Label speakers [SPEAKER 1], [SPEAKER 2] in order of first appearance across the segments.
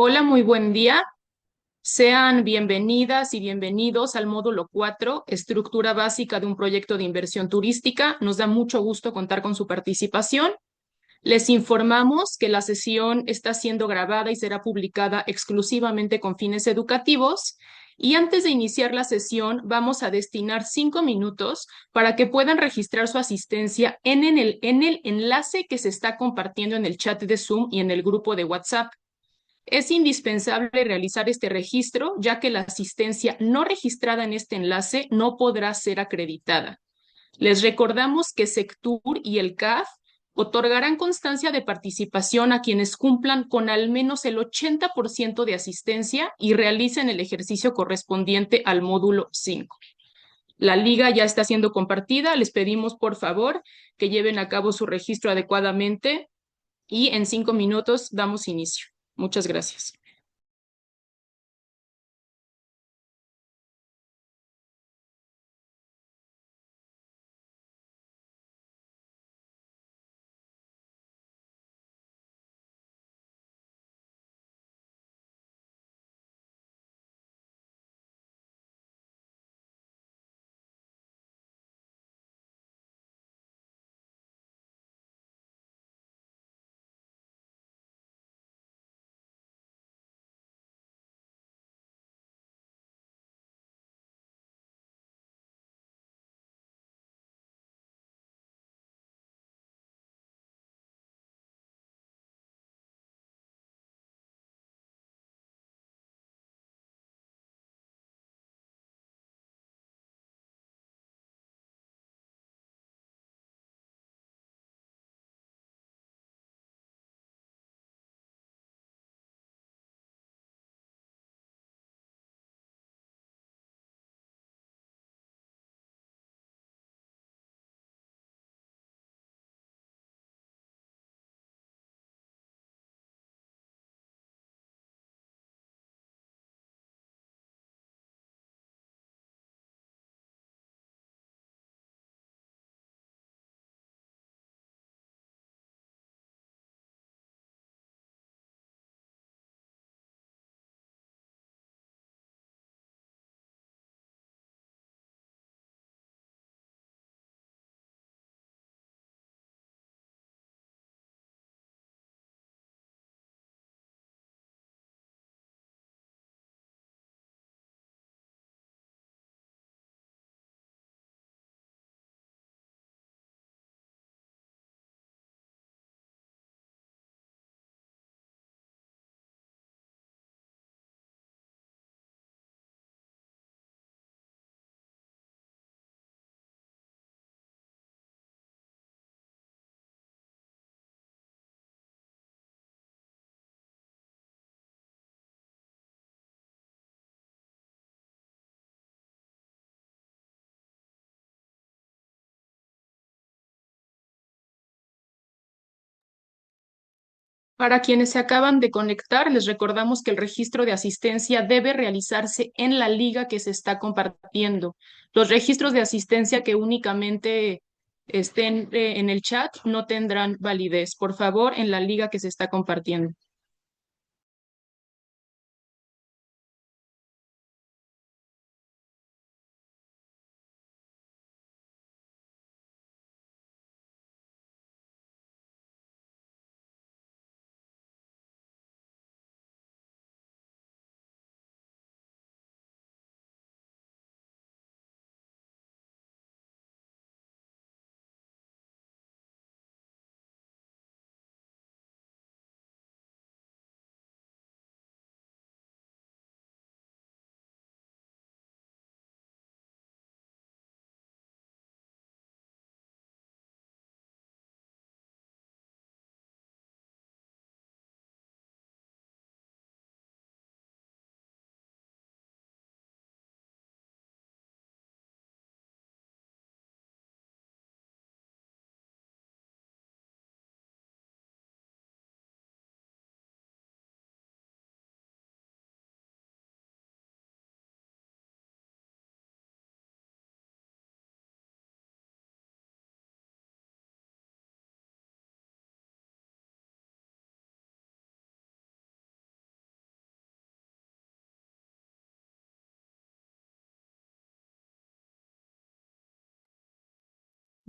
[SPEAKER 1] Hola, muy buen día. Sean bienvenidas y bienvenidos al módulo 4, Estructura básica de un proyecto de inversión turística. Nos da mucho gusto contar con su participación. Les informamos que la sesión está siendo grabada y será publicada exclusivamente con fines educativos. Y antes de iniciar la sesión, vamos a destinar 5 minutos para que puedan registrar su asistencia en el enlace que se está compartiendo en el chat de Zoom y en el grupo de WhatsApp. Es indispensable realizar este registro, ya que la asistencia no registrada en este enlace no podrá ser acreditada. Les recordamos que Sectur y el CAF otorgarán constancia de participación a quienes cumplan con al menos el 80% de asistencia y realicen el ejercicio correspondiente al módulo 5. La liga ya está siendo compartida. Les pedimos, por favor, que lleven a cabo su registro adecuadamente y en 5 minutos damos inicio. Muchas gracias. Para quienes se acaban de conectar, les recordamos que el registro de asistencia debe realizarse en la liga que se está compartiendo. Los registros de asistencia que únicamente estén en el chat no tendrán validez. Por favor, en la liga que se está compartiendo.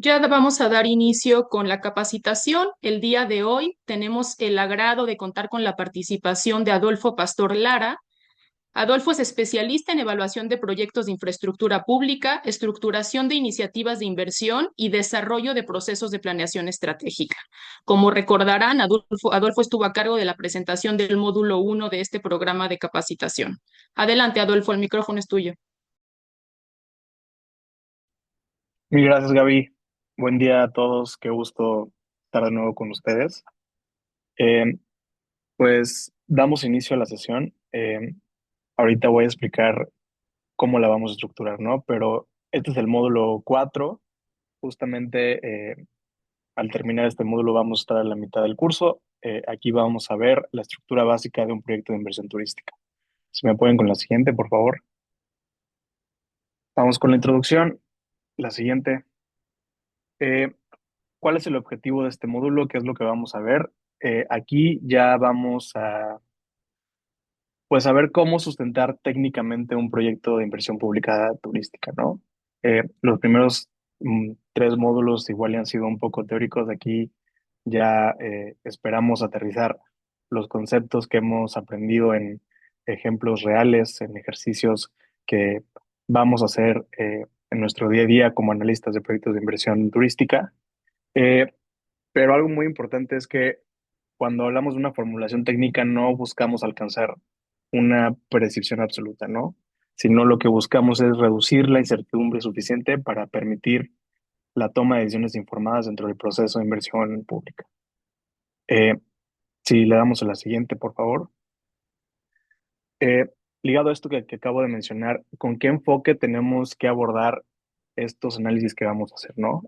[SPEAKER 1] Ya vamos a dar inicio con la capacitación. El día de hoy tenemos el agrado de contar con la participación de Adolfo Pastor Lara. Adolfo es especialista en evaluación de proyectos de infraestructura pública, estructuración de iniciativas de inversión y desarrollo de procesos de planeación estratégica. Como recordarán, Adolfo estuvo a cargo de la presentación del módulo 1 de este programa de capacitación. Adelante, Adolfo, el micrófono es tuyo.
[SPEAKER 2] Mil gracias, Gaby. Buen día a todos. Qué gusto estar de nuevo con ustedes. Eh, pues damos inicio a la sesión. Ahorita voy a explicar cómo la vamos a estructurar, ¿no? Pero este es el módulo 4. Justamente al terminar este módulo vamos a estar a la mitad del curso. Aquí vamos a ver la estructura básica de un proyecto de inversión turística. Si me pueden con la siguiente, por favor. Vamos con la introducción. La siguiente. Eh, ¿Cuál es el objetivo de este módulo? ¿Qué es lo que vamos a ver? Aquí ya vamos a, pues, a ver cómo sustentar técnicamente un proyecto de inversión pública turística, ¿no? Los primeros tres módulos igual ya han sido un poco teóricos. Aquí ya esperamos aterrizar los conceptos que hemos aprendido en ejemplos reales, en ejercicios que vamos a hacer en nuestro día a día como analistas de proyectos de inversión turística. Eh, pero algo muy importante es que cuando hablamos de una formulación técnica no buscamos alcanzar una precisión absoluta, ¿no? Sino lo que buscamos es reducir la incertidumbre suficiente para permitir la toma de decisiones informadas dentro del proceso de inversión pública. Eh, si le damos a la siguiente, por favor. Eh, Ligado a esto que acabo de mencionar, ¿con qué enfoque tenemos que abordar estos análisis que vamos a hacer, ¿no?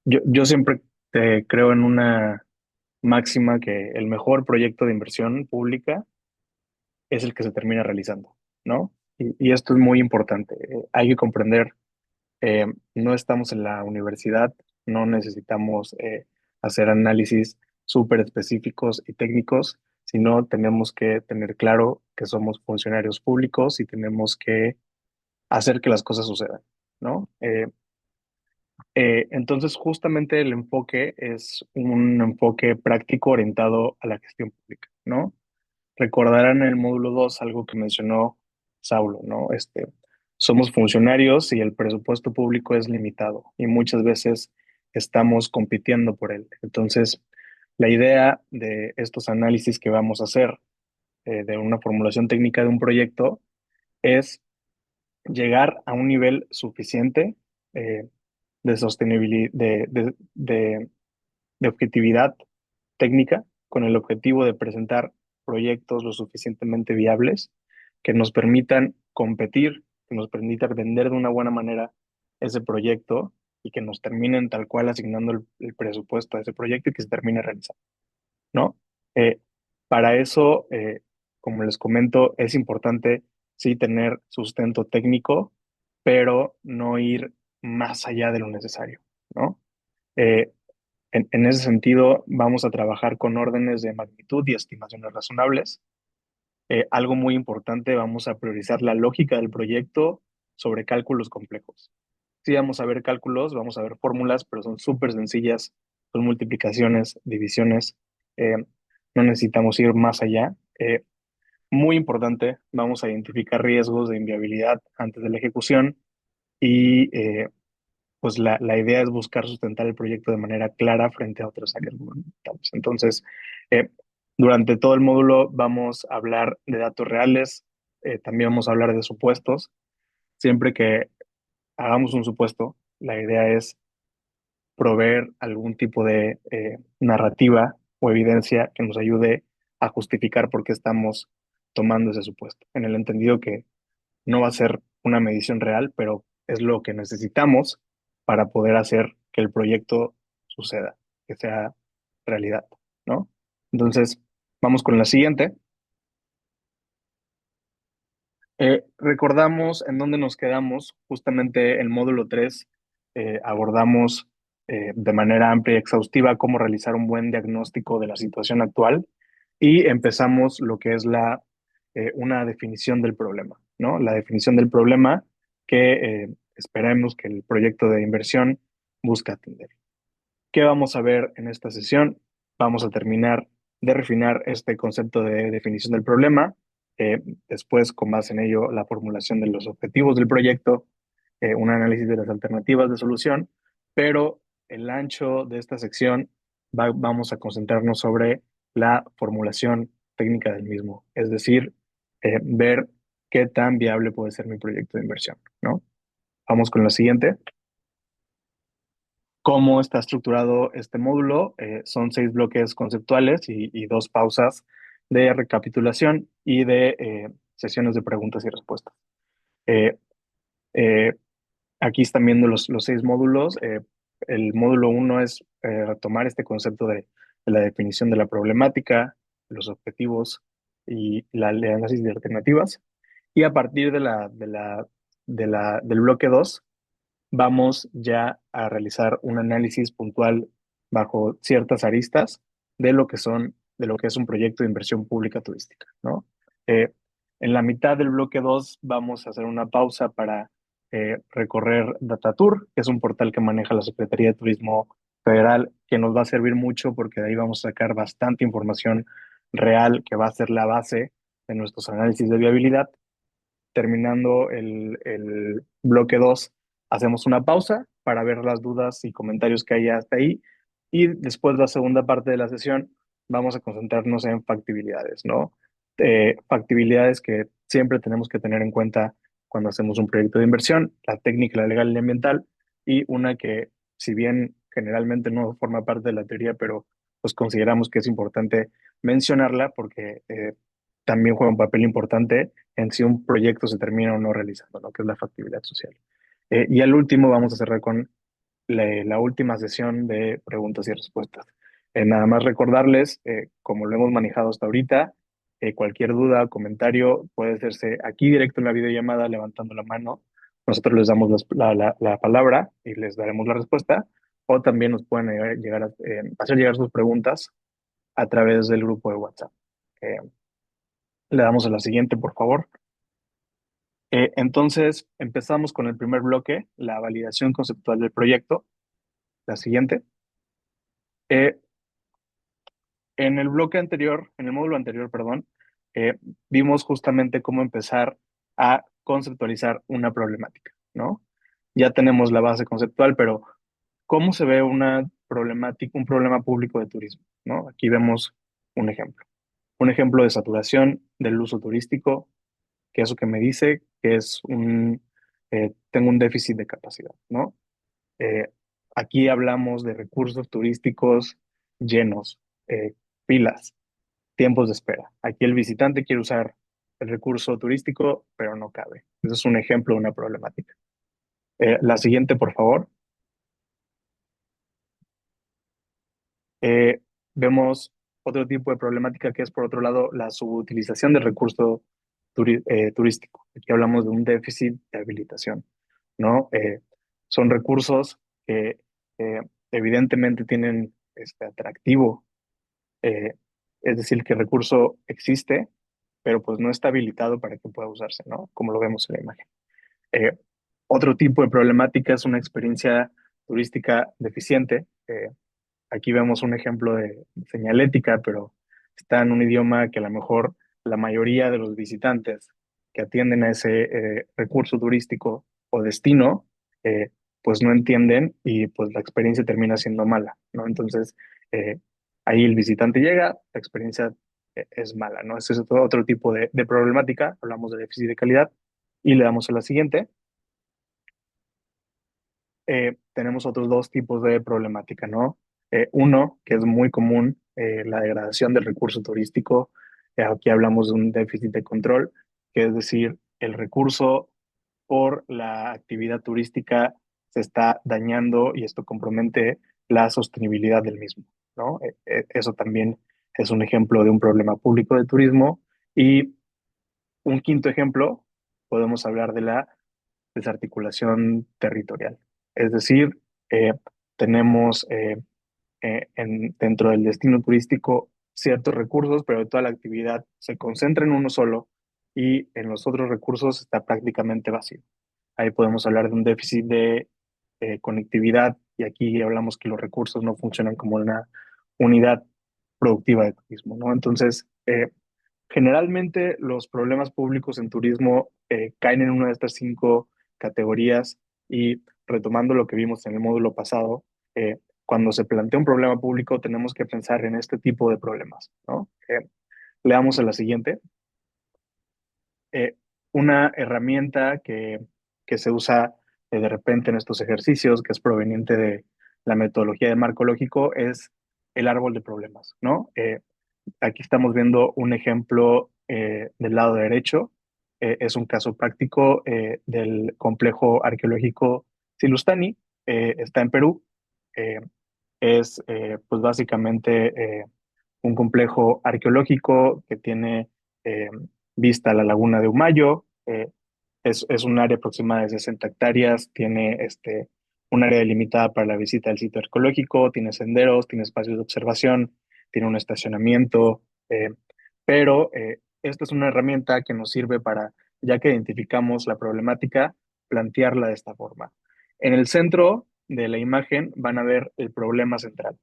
[SPEAKER 2] Yo siempre creo en una máxima que el mejor proyecto de inversión pública es el que se termina realizando, ¿no? Y esto es muy importante. Hay que comprender, no estamos en la universidad, no necesitamos hacer análisis súper específicos y técnicos, sino tenemos que tener claro que somos funcionarios públicos y tenemos que hacer que las cosas sucedan, ¿no? Entonces, justamente el enfoque es un enfoque práctico orientado a la gestión pública, ¿no? Recordarán en el módulo 2 algo que mencionó Saulo, ¿no? Somos funcionarios y el presupuesto público es limitado y muchas veces estamos compitiendo por él. Entonces, la idea de estos análisis que vamos a hacer de una formulación técnica de un proyecto es llegar a un nivel suficiente eh, de sostenibilidad, de objetividad técnica con el objetivo de presentar proyectos lo suficientemente viables que nos permitan competir, que nos permitan vender de una buena manera ese proyecto y que nos terminen tal cual asignando el presupuesto a ese proyecto y que se termine realizando, ¿no? Eh, para eso, como les comento, es importante sí tener sustento técnico, pero no ir más allá de lo necesario, ¿no? Eh, en ese sentido, vamos a trabajar con órdenes de magnitud y estimaciones razonables. Algo muy importante, vamos a priorizar la lógica del proyecto sobre cálculos complejos. Sí, vamos a ver cálculos, vamos a ver fórmulas, pero son súper sencillas, son multiplicaciones, divisiones, eh, no necesitamos ir más allá. Muy importante, vamos a identificar riesgos de inviabilidad antes de la ejecución y pues la idea es buscar sustentar el proyecto de manera clara frente a otras áreas gubernamentales. Entonces, eh, durante todo el módulo vamos a hablar de datos reales, también vamos a hablar de supuestos. Siempre que hagamos un supuesto, la idea es proveer algún tipo de narrativa o evidencia que nos ayude a justificar por qué estamos tomando ese supuesto, en el entendido que no va a ser una medición real, pero es lo que necesitamos para poder hacer que el proyecto suceda, que sea realidad, ¿no? Entonces, vamos con la siguiente. Recordamos en dónde nos quedamos, justamente el módulo 3 abordamos de manera amplia y exhaustiva cómo realizar un buen diagnóstico de la situación actual y empezamos lo que es una definición del problema, ¿no? La definición del problema que esperemos que el proyecto de inversión busca atender. ¿Qué vamos a ver en esta sesión? Vamos a terminar de refinar este concepto de definición del problema, después, con base en ello, la formulación de los objetivos del proyecto, un análisis de las alternativas de solución, pero el ancho de esta sección vamos a concentrarnos sobre la formulación técnica del mismo, es decir, ver qué tan viable puede ser mi proyecto de inversión, ¿no? Vamos con la siguiente. ¿Cómo está estructurado este módulo? Son 6 bloques conceptuales y 2 pausas de recapitulación y de sesiones de preguntas y respuestas. Eh, eh, Aquí están viendo los 6 módulos. El módulo 1 es retomar este concepto de la definición de la problemática, los objetivos y el análisis de alternativas. Y a partir del bloque 2 vamos ya a realizar un análisis puntual bajo ciertas aristas de lo que es un proyecto de inversión pública turística, ¿no? Eh, en la mitad del bloque 2 vamos a hacer una pausa para recorrer DataTour, que es un portal que maneja la Secretaría de Turismo Federal, que nos va a servir mucho porque de ahí vamos a sacar bastante información real que va a ser la base de nuestros análisis de viabilidad. Terminando el bloque 2, hacemos una pausa para ver las dudas y comentarios que hay hasta ahí. Y después, la segunda parte de la sesión, vamos a concentrarnos en factibilidades, ¿no? Factibilidades que siempre tenemos que tener en cuenta cuando hacemos un proyecto de inversión, la técnica, la legal y la ambiental, y una que, si bien generalmente no forma parte de la teoría, pero pues consideramos que es importante mencionarla porque también juega un papel importante en si un proyecto se termina o no realizando, ¿no? Que es la factibilidad social. Y al último vamos a cerrar con la última sesión de preguntas y respuestas. Nada más recordarles, como lo hemos manejado hasta ahorita, cualquier duda o comentario puede hacerse aquí directo en la videollamada levantando la mano. Nosotros les damos la palabra y les daremos la respuesta, o también nos pueden llegar a hacer llegar sus preguntas a través del grupo de WhatsApp. Eh, Le damos a la siguiente, por favor. Entonces, empezamos con el primer bloque, la validación conceptual del proyecto. La siguiente. Eh, en el bloque anterior, en el módulo anterior, perdón, vimos justamente cómo empezar a conceptualizar una problemática, ¿no? Ya tenemos la base conceptual, pero ¿cómo se ve una problemática, un problema público de turismo, ¿no? Aquí vemos un ejemplo. Un ejemplo de saturación del uso turístico, que eso que me dice que tengo un déficit de capacidad, ¿no? Eh, Aquí hablamos de recursos turísticos llenos, filas, tiempos de espera. Aquí el visitante quiere usar el recurso turístico, pero no cabe. Eso es un ejemplo de una problemática. La siguiente, por favor. Eh, Vemos otro tipo de problemática que es, por otro lado, la subutilización del recurso turístico. Aquí hablamos de un déficit de habilitación, ¿no? Son recursos que eh, evidentemente tienen este atractivo, eh, es decir, que el recurso existe, pero pues no está habilitado para que pueda usarse, ¿no? Como lo vemos en la imagen. Eh, Otro tipo de problemática es una experiencia turística deficiente. Aquí vemos un ejemplo de señalética, pero está en un idioma que a lo mejor la mayoría de los visitantes que atienden a ese recurso turístico o destino, pues no entienden y pues la experiencia termina siendo mala, ¿no? Entonces, eh, ahí el visitante llega, la experiencia es mala, ¿no? Ese es otro tipo de problemática, hablamos de déficit de calidad y le damos a la siguiente. Tenemos otros 2 tipos de problemática, ¿no? Uno, que es muy común, la degradación del recurso turístico. Aquí hablamos de un déficit de control, que es decir, el recurso por la actividad turística se está dañando y esto compromete la sostenibilidad del mismo, ¿no? Eso también es un ejemplo de un problema público de turismo. Y un quinto ejemplo, podemos hablar de la desarticulación territorial. Es decir, eh, tenemos dentro del destino turístico ciertos recursos, pero toda la actividad se concentra en uno solo y en los otros recursos está prácticamente vacío. Ahí podemos hablar de un déficit de conectividad y aquí hablamos que los recursos no funcionan como una unidad productiva de turismo, ¿no? Entonces, generalmente los problemas públicos en turismo caen en una de estas cinco categorías y retomando lo que vimos en el módulo pasado, cuando se plantea un problema público tenemos que pensar en este tipo de problemas, ¿no? Leamos a la siguiente. Eh, una herramienta que se usa de repente en estos ejercicios, que es proveniente de la metodología de marco lógico, es el árbol de problemas, ¿no? Aquí estamos viendo un ejemplo del lado derecho. Es un caso práctico del complejo arqueológico Silustani. Está en Perú. Eh, es pues básicamente un complejo arqueológico que tiene eh, vista a la laguna de Humayo. Es un área aproximada de 60 hectáreas. Tiene un área delimitada para la visita del sitio arqueológico. Tiene senderos, tiene espacios de observación, tiene un estacionamiento. Pero esta es una herramienta que nos sirve para, ya que identificamos la problemática, plantearla de esta forma. En el centro de la imagen van a ver el problema central,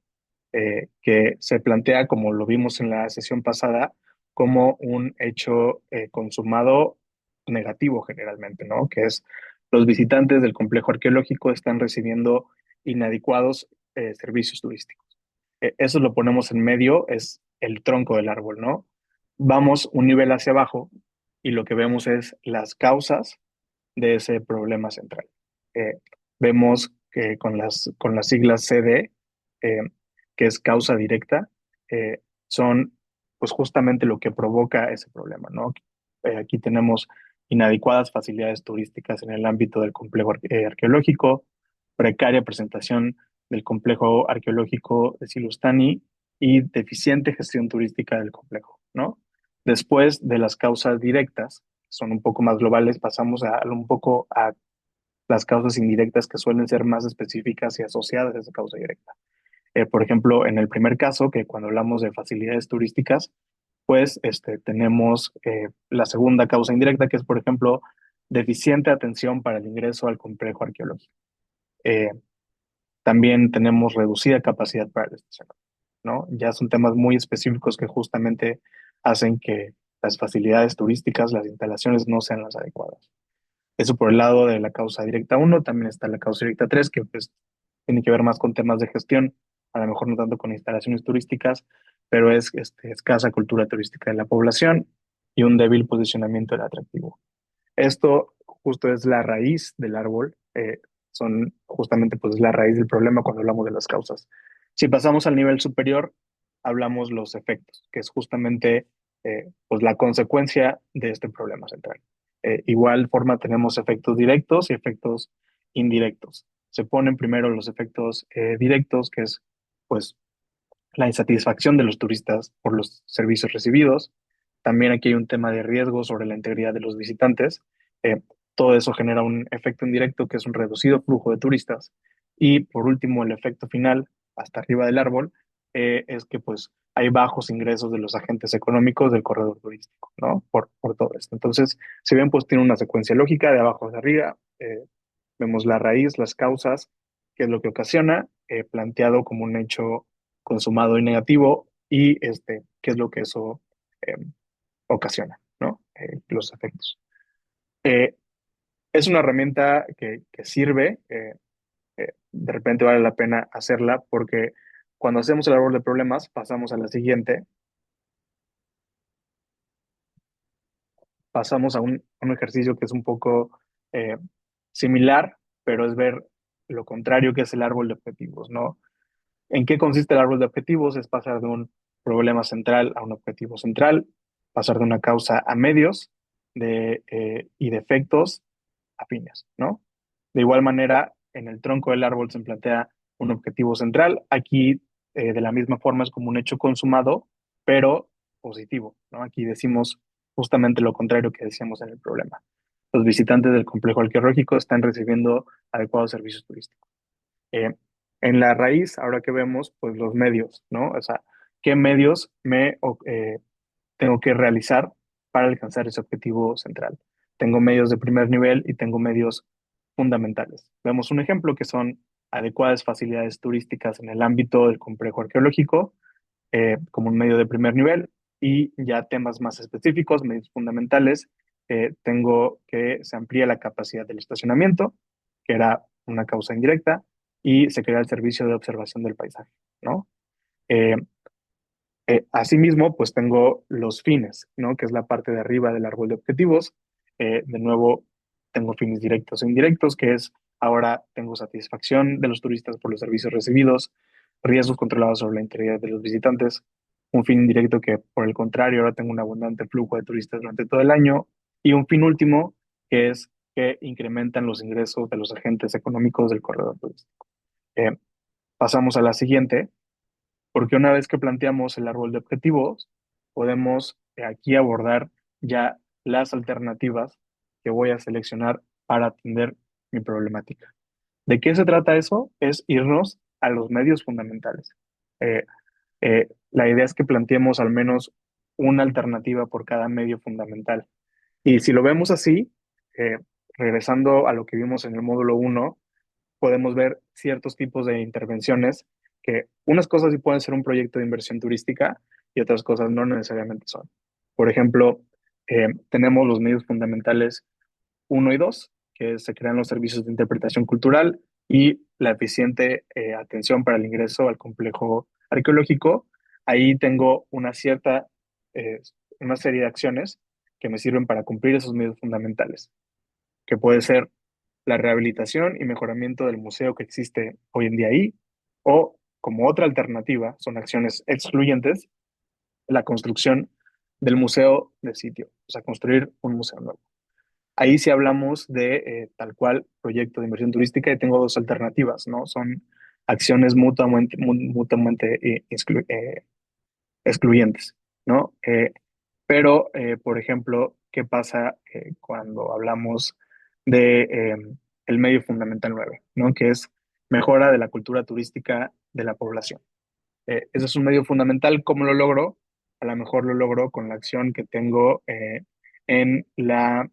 [SPEAKER 2] que se plantea, como lo vimos en la sesión pasada, como un hecho consumado negativo generalmente, ¿no? Que es los visitantes del complejo arqueológico están recibiendo inadecuados servicios turísticos. Eso lo ponemos en medio, es el tronco del árbol, ¿no? Vamos un nivel hacia abajo y lo que vemos es las causas de ese problema central. Eh, Vemos que con las siglas CD, eh, que es causa directa, son pues justamente lo que provoca ese problema, ¿no? Aquí tenemos inadecuadas facilidades turísticas en el ámbito del complejo arqueológico, precaria presentación del complejo arqueológico de Silustani y deficiente gestión turística del complejo, ¿no? Después de las causas directas, son un poco más globales, pasamos a un poco a las causas indirectas que suelen ser más específicas y asociadas a esa causa directa. Por ejemplo, en el primer caso, que cuando hablamos de facilidades turísticas, pues tenemos la segunda causa indirecta, que es, por ejemplo, deficiente atención para el ingreso al complejo arqueológico. Eh, También tenemos reducida capacidad para el estacionamiento, ¿no? Ya son temas muy específicos que justamente hacen que las facilidades turísticas, las instalaciones no sean las adecuadas. Eso por el lado de la causa directa uno. También está la causa directa 3 que pues tiene que ver más con temas de gestión, a lo mejor no tanto con instalaciones turísticas, pero es escasa cultura turística de la población y un débil posicionamiento del atractivo. Esto justo es la raíz del árbol, son justamente pues la raíz del problema cuando hablamos de las causas. Si pasamos al nivel superior, hablamos los efectos, que es justamente pues la consecuencia de este problema central. Igual forma tenemos efectos directos y efectos indirectos. Se ponen primero los efectos directos, que es pues la insatisfacción de los turistas por los servicios recibidos. También aquí hay un tema de riesgo sobre la integridad de los visitantes. Eh, Todo eso genera un efecto indirecto que es un reducido flujo de turistas. Y por último, el efecto final, hasta arriba del árbol, es que pues hay bajos ingresos de los agentes económicos del corredor turístico, ¿no? Por todo esto. Entonces, si bien pues tiene una secuencia lógica de abajo hacia arriba, vemos la raíz, las causas, qué es lo que ocasiona, planteado como un hecho consumado y negativo, y qué es lo que eso eh, ocasiona, ¿no? Los efectos. Eh, es una herramienta que sirve, de repente vale la pena hacerla porque cuando hacemos el árbol de problemas pasamos a la siguiente, pasamos a un ejercicio que es un poco eh, similar, pero es ver lo contrario que es el árbol de objetivos, ¿no? ¿En qué consiste el árbol de objetivos? Es pasar de un problema central a un objetivo central, pasar de una causa a medios y de efectos afines, ¿no? De igual manera, en el tronco del árbol se plantea un objetivo central. Aquí, de la misma forma, es como un hecho consumado, pero positivo, ¿no? Aquí decimos justamente lo contrario que decíamos en el problema. Los visitantes del complejo arqueológico están recibiendo adecuados servicios turísticos. Eh, en la raíz, ahora que vemos, pues los medios, ¿no? O sea, ¿qué medios tengo que realizar para alcanzar ese objetivo central? Tengo medios de primer nivel y tengo medios fundamentales. Vemos un ejemplo que son adecuadas facilidades turísticas en el ámbito del complejo arqueológico, como un medio de primer nivel, y ya temas más específicos, medios fundamentales, tengo que se amplía la capacidad del estacionamiento, que era una causa indirecta, y se crea el servicio de observación del paisaje, ¿no? Eh, Asimismo, pues tengo los fines, ¿no? Que es la parte de arriba del árbol de objetivos. De nuevo, tengo fines directos e indirectos, que es ahora tengo satisfacción de los turistas por los servicios recibidos, riesgos controlados sobre la integridad de los visitantes. Un fin indirecto que, por el contrario, ahora tengo un abundante flujo de turistas durante todo el año. Y un fin último, que es que incrementan los ingresos de los agentes económicos del corredor turístico. Eh, Pasamos a la siguiente, porque una vez que planteamos el árbol de objetivos, podemos aquí abordar ya las alternativas que voy a seleccionar para atender mi problemática. ¿De qué se trata eso? Es irnos a los medios fundamentales. Eh, la idea es que planteemos al menos una alternativa por cada medio fundamental. Y si lo vemos así, eh, regresando a lo que vimos en el módulo uno, podemos ver ciertos tipos de intervenciones que unas cosas sí pueden ser un proyecto de inversión turística y otras cosas no necesariamente son. Por ejemplo, tenemos los medios fundamentales uno y 2 que se crean los servicios de interpretación cultural y la eficiente atención para el ingreso al complejo arqueológico. Ahí tengo eh, una serie de acciones que me sirven para cumplir esos medios fundamentales, que puede ser la rehabilitación y mejoramiento del museo que existe hoy en día ahí, o como otra alternativa, son acciones excluyentes, la construcción del museo del sitio, o sea, construir un museo nuevo. Ahí sí hablamos de tal cual proyecto de inversión turística y tengo dos alternativas, ¿no? Son acciones mutuamente excluyentes, ¿no? Pero, por ejemplo, ¿qué pasa cuando hablamos de el medio fundamental 9, ¿no? Que es mejora de la cultura turística de la población. Ese es un medio fundamental. ¿Cómo lo logro? A lo mejor lo logro con la acción que tengo en la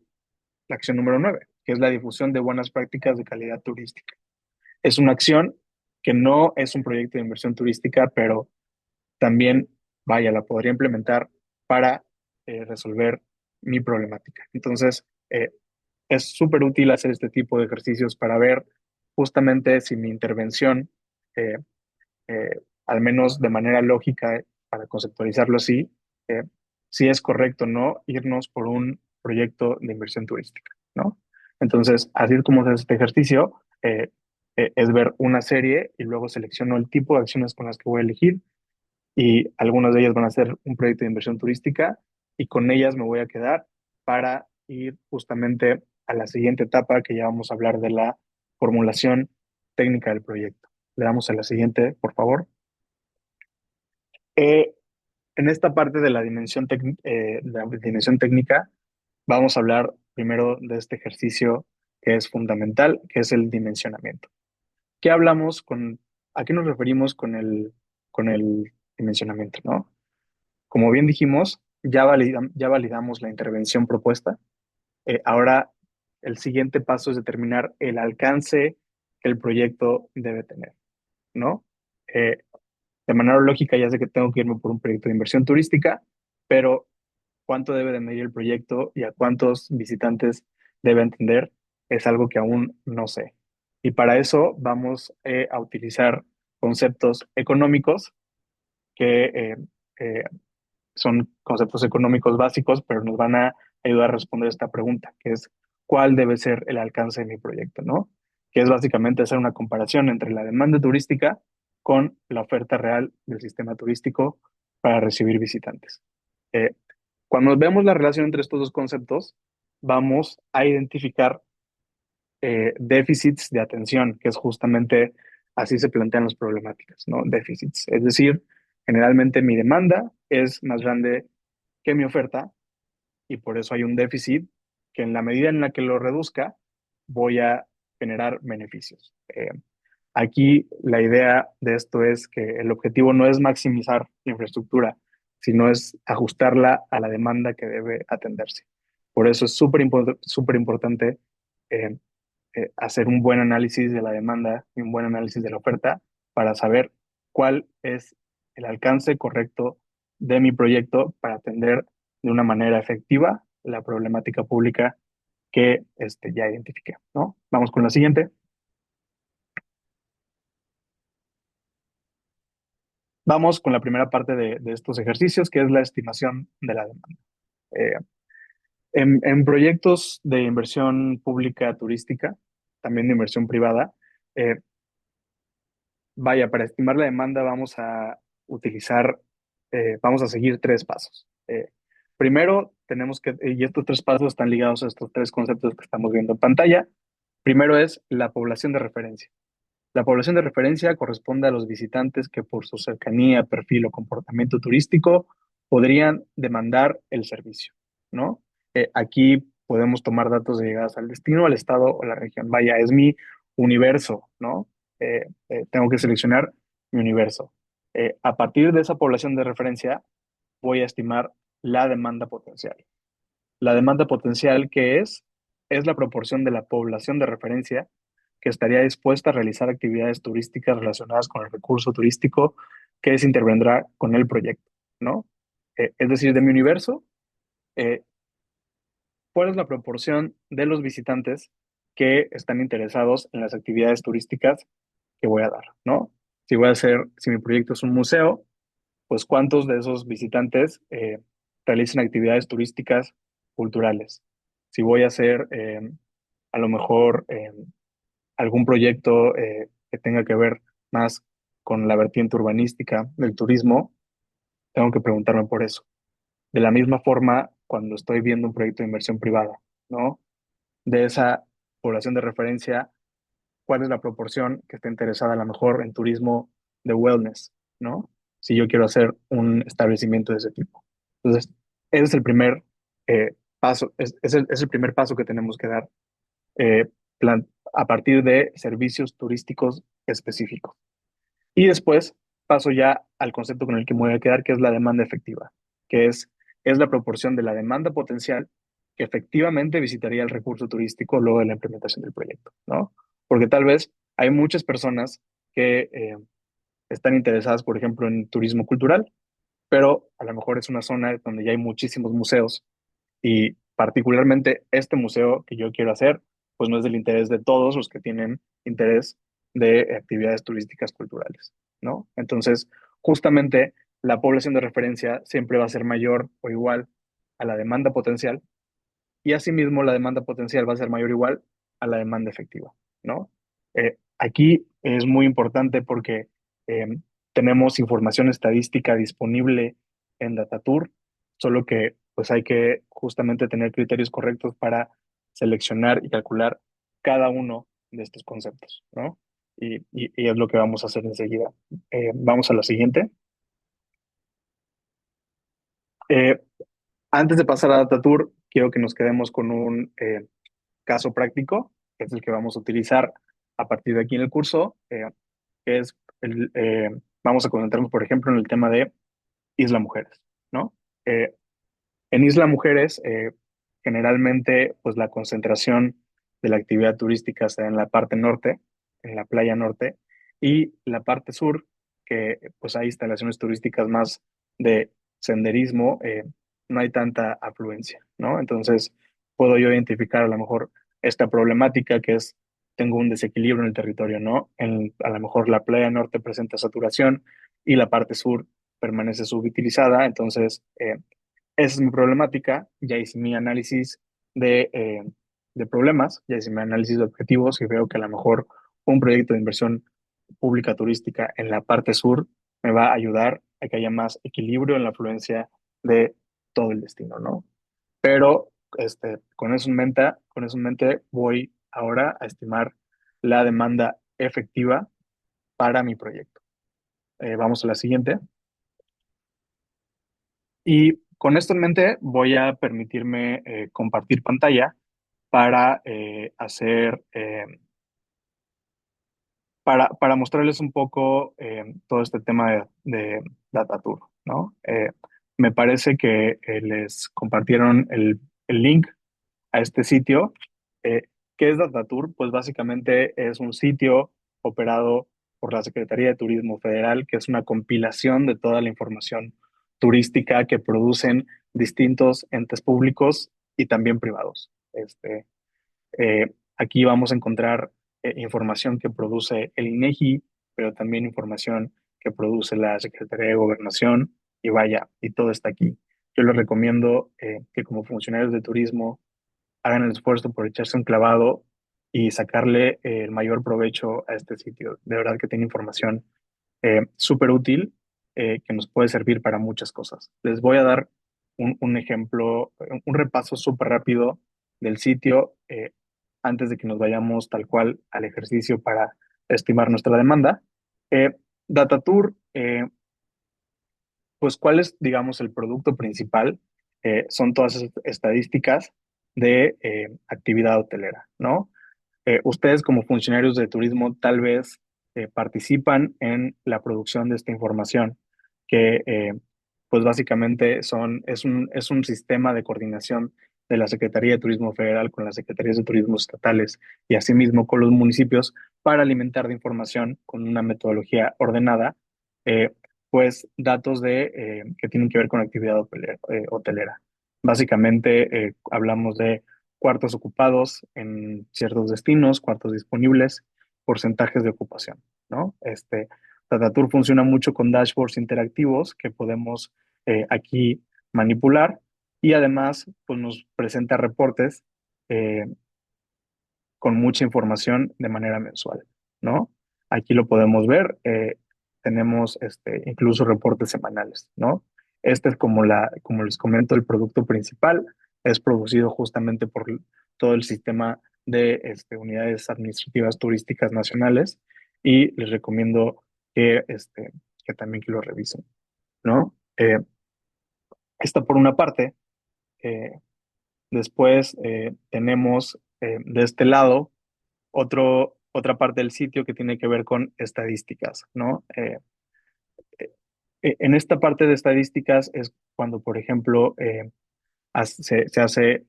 [SPEAKER 2] acción número 9, que es la difusión de buenas prácticas de calidad turística. Es una acción que no es un proyecto de inversión turística, pero también, vaya, la podría implementar para resolver mi problemática. Entonces, es súper útil hacer este tipo de ejercicios para ver justamente si mi intervención, eh, al menos de manera lógica, para conceptualizarlo así, eh, si es correcto o no irnos por un proyecto de inversión turística, ¿no? Entonces, así es como se hace este ejercicio, es ver una serie y luego selecciono el tipo de acciones con las que voy a elegir y algunas de ellas van a ser un proyecto de inversión turística y con ellas me voy a quedar para ir justamente a la siguiente etapa que ya vamos a hablar de la formulación técnica del proyecto. Le damos a la siguiente, por favor. Eh, en esta parte de la dimensión técnica, vamos a hablar primero de este ejercicio que es fundamental, que es el dimensionamiento. ¿Qué hablamos a qué nos referimos con el dimensionamiento, ¿no? Como bien dijimos, ya validamos la intervención propuesta. Ahora, el siguiente paso es determinar el alcance que el proyecto debe tener, ¿no? Eh, de manera lógica, ya sé que tengo que irme por un proyecto de inversión turística, pero cuánto debe de medir el proyecto y a cuántos visitantes debe atender es algo que aún no sé. Y para eso vamos a utilizar conceptos económicos que eh, son conceptos económicos básicos, pero nos van a ayudar a responder esta pregunta, que es ¿cuál debe ser el alcance de mi proyecto, ¿no? Que es básicamente hacer una comparación entre la demanda turística con la oferta real del sistema turístico para recibir visitantes. Eh, Cuando vemos la relación entre estos dos conceptos, vamos a identificar déficits de atención, que es justamente así se plantean las problemáticas, ¿no? Déficits. Es decir, generalmente mi demanda es más grande que mi oferta y por eso hay un déficit que en la medida en la que lo reduzca, voy a generar beneficios. Aquí la idea de esto es que el objetivo no es maximizar la infraestructura, sino es ajustarla a la demanda que debe atenderse. Por eso es súper importante hacer un buen análisis de la demanda y un buen análisis de la oferta para saber cuál es el alcance correcto de mi proyecto para atender de una manera efectiva la problemática pública que ya identifiqué, ¿no? Vamos con la siguiente. Vamos con la primera parte de estos ejercicios, que es la estimación de la demanda. Eh, en proyectos de inversión pública turística, también de inversión privada, eh, vaya, para estimar la demanda vamos a utilizar, vamos a seguir tres pasos. Primero, tenemos que, y estos tres pasos están ligados a estos tres conceptos que estamos viendo en pantalla. Primero es la población de referencia. La población de referencia corresponde a los visitantes que por su cercanía, perfil o comportamiento turístico podrían demandar el servicio, ¿no? Aquí podemos tomar datos de llegadas al destino, al estado o la región. Vaya, es mi universo, ¿no? Tengo que seleccionar mi universo. A partir de esa población de referencia, voy a estimar la demanda potencial. La demanda potencial, ¿qué es la proporción de la población de referencia que estaría dispuesta a realizar actividades turísticas relacionadas con el recurso turístico que se intervendrá con el proyecto, ¿no? Es decir, de mi universo, eh, ¿cuál es la proporción de los visitantes que están interesados en las actividades turísticas que voy a dar, ¿no? Si voy a hacer, si mi proyecto es un museo, pues cuántos de esos visitantes realizan actividades turísticas culturales. Si voy a hacer a lo mejor algún proyecto que tenga que ver más con la vertiente urbanística del turismo, tengo que preguntarme por eso. De la misma forma, cuando estoy viendo un proyecto de inversión privada, ¿no? De esa población de referencia, ¿cuál es la proporción que está interesada a lo mejor en turismo de wellness, ¿no? Si yo quiero hacer un establecimiento de ese tipo. Entonces, ese es el primer paso, es el primer paso que tenemos que dar eh, a partir de servicios turísticos específicos. Y después paso ya al concepto con el que me voy a quedar, que es la demanda efectiva, que es la proporción de la demanda potencial que efectivamente visitaría el recurso turístico luego de la implementación del proyecto, ¿no? Porque tal vez hay muchas personas que están interesadas, por ejemplo, en turismo cultural, pero a lo mejor es una zona donde ya hay muchísimos museos y particularmente este museo que yo quiero hacer, pues no es del interés de todos los que tienen interés de actividades turísticas culturales, ¿no? Entonces, justamente la población de referencia siempre va a ser mayor o igual a la demanda potencial y asimismo la demanda potencial va a ser mayor o igual a la demanda efectiva, ¿no? Aquí es muy importante porque eh, tenemos información estadística disponible en Datatour, solo que pues hay que justamente tener criterios correctos para seleccionar y calcular cada uno de estos conceptos, ¿no? Y es lo que vamos a hacer enseguida. Vamos a la siguiente. Eh, Antes de pasar a Datatour, quiero que nos quedemos con un caso práctico, que es el que vamos a utilizar a partir de aquí en el curso, que es vamos a concentrarnos, por ejemplo, en el tema de Isla Mujeres, ¿no? Eh, en Isla Mujeres, generalmente, pues la concentración de la actividad turística está en la parte norte, en la playa norte, y la parte sur, que pues hay instalaciones turísticas más de senderismo, no hay tanta afluencia, ¿no? Entonces, puedo yo identificar a lo mejor esta problemática que es, tengo un desequilibrio en el territorio, ¿no? A lo mejor la playa norte presenta saturación y la parte sur permanece subutilizada, entonces esa es mi problemática, ya hice mi análisis de problemas, ya hice mi análisis de objetivos y veo que a lo mejor un proyecto de inversión pública turística en la parte sur me va a ayudar a que haya más equilibrio en la afluencia de todo el destino, ¿no? Pero con eso en mente voy ahora a estimar la demanda efectiva para mi proyecto. Vamos a la siguiente. Y con esto en mente voy a permitirme compartir pantalla para para mostrarles un poco todo este tema de DataTour, ¿no? Me parece que les compartieron el link a este sitio. ¿Qué es Datatur? Pues básicamente es un sitio operado por la Secretaría de Turismo Federal, que es una compilación de toda la información turística que producen distintos entes públicos y también privados. Aquí vamos a encontrar información que produce el INEGI, pero también información que produce la Secretaría de Gobernación, y vaya, y todo está aquí. Yo les recomiendo que como funcionarios de turismo hagan el esfuerzo por echarse un clavado y sacarle el mayor provecho a este sitio. De verdad que tiene información súper útil que nos puede servir para muchas cosas. Les voy a dar un ejemplo, un repaso súper rápido del sitio antes de que nos vayamos tal cual al ejercicio para estimar nuestra demanda. Eh, Datatour, pues, ¿cuál es, digamos, el producto principal? Son todas esas estadísticas de actividad hotelera, ¿no? Ustedes como funcionarios de turismo tal vez participan en la producción de esta información, que pues básicamente es un sistema de coordinación de la Secretaría de Turismo Federal con las Secretarías de Turismo estatales y asimismo con los municipios para alimentar de información con una metodología ordenada, eh, pues datos que tienen que ver con actividad hotelera. Básicamente hablamos de cuartos ocupados en ciertos destinos, cuartos disponibles, porcentajes de ocupación, ¿no? Datatur funciona mucho con dashboards interactivos que podemos aquí manipular y además pues, nos presenta reportes eh, con mucha información de manera mensual, ¿no? Aquí lo podemos ver, tenemos incluso reportes semanales, ¿no? Este es como les comento, el producto principal, es producido justamente por todo el sistema de unidades administrativas turísticas nacionales y les recomiendo que también que lo revisen, ¿no? Esta por una parte. eh, Después tenemos de este lado otra parte del sitio que tiene que ver con estadísticas, ¿no? En esta parte de estadísticas es cuando, por ejemplo, se hace,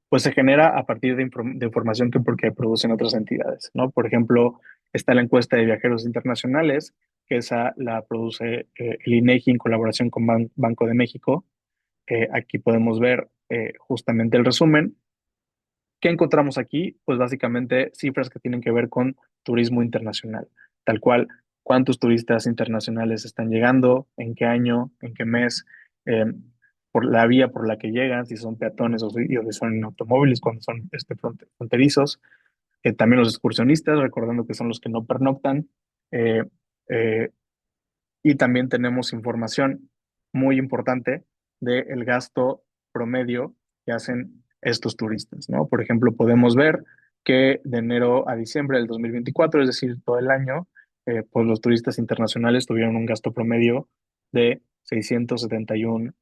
[SPEAKER 2] pues se genera a partir de información porque producen otras entidades, ¿no? Por ejemplo, está la encuesta de viajeros internacionales, que esa la produce el INEGI en colaboración con Banco de México. Aquí podemos ver justamente el resumen. ¿Qué encontramos aquí? Pues básicamente cifras que tienen que ver con turismo internacional, tal cual, cuántos turistas internacionales están llegando, en qué año, en qué mes, eh, por la vía por la que llegan, si son peatones o si son en automóviles, cuando son fronterizos, también los excursionistas, recordando que son los que no pernoctan, eh, eh, y también tenemos información muy importante del gasto promedio que hacen estos turistas, ¿no? Por ejemplo, podemos ver que de enero a diciembre del 2024, es decir, todo el año, pues los turistas internacionales tuvieron un gasto promedio de $671.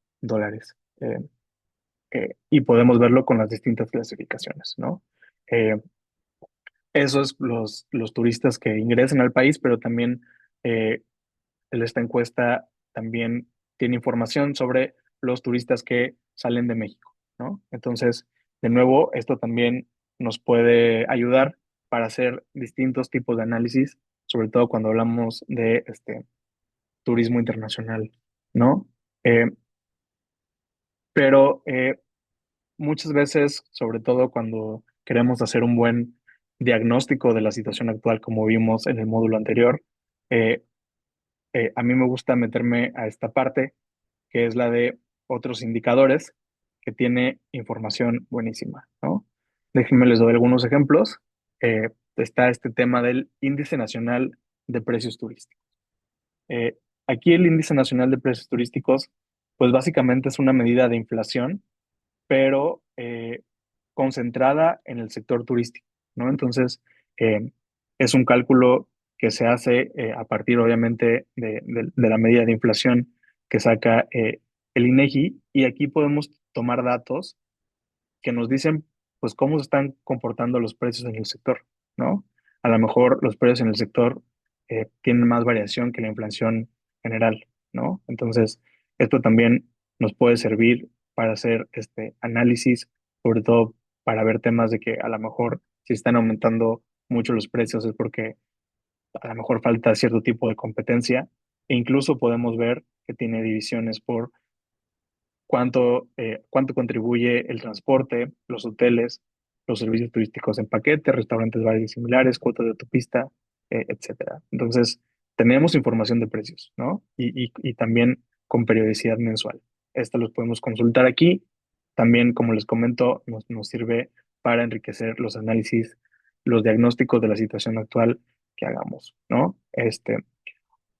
[SPEAKER 2] Y podemos verlo con las distintas clasificaciones, ¿no? Eh, Eso es los turistas que ingresan al país, pero también eh, esta encuesta también tiene información sobre los turistas que salen de México, ¿no? Entonces, de nuevo, esto también nos puede ayudar para hacer distintos tipos de análisis, sobre todo cuando hablamos de turismo internacional, ¿no? Eh, pero muchas veces, sobre todo cuando queremos hacer un buen diagnóstico de la situación actual, como vimos en el módulo anterior, eh, a mí me gusta meterme a esta parte que es la de otros indicadores, que tiene información buenísima, ¿no? Déjenme les doy algunos ejemplos. Está este tema del Índice Nacional de Precios Turísticos. Eh, Aquí el Índice Nacional de Precios Turísticos, pues básicamente es una medida de inflación, pero concentrada en el sector turístico, ¿no? Entonces, es un cálculo que se hace a partir, obviamente, de la medida de inflación que saca el INEGI, y aquí podemos tomar datos que nos dicen, pues, cómo se están comportando los precios en el sector, ¿no? A lo mejor los precios en el sector tienen más variación que la inflación general, ¿no? Entonces, esto también nos puede servir para hacer este análisis, sobre todo para ver temas de que a lo mejor si están aumentando mucho los precios es porque a lo mejor falta cierto tipo de competencia. E incluso podemos ver que tiene divisiones por cuánto contribuye el transporte, los hoteles, los servicios turísticos en paquete, restaurantes, bares y similares, cuotas de autopista, etcétera. Entonces, tenemos información de precios, ¿no? Y también con periodicidad mensual. Esta los podemos consultar aquí. También, como les comento, nos sirve para enriquecer los análisis, los diagnósticos de la situación actual que hagamos, ¿no?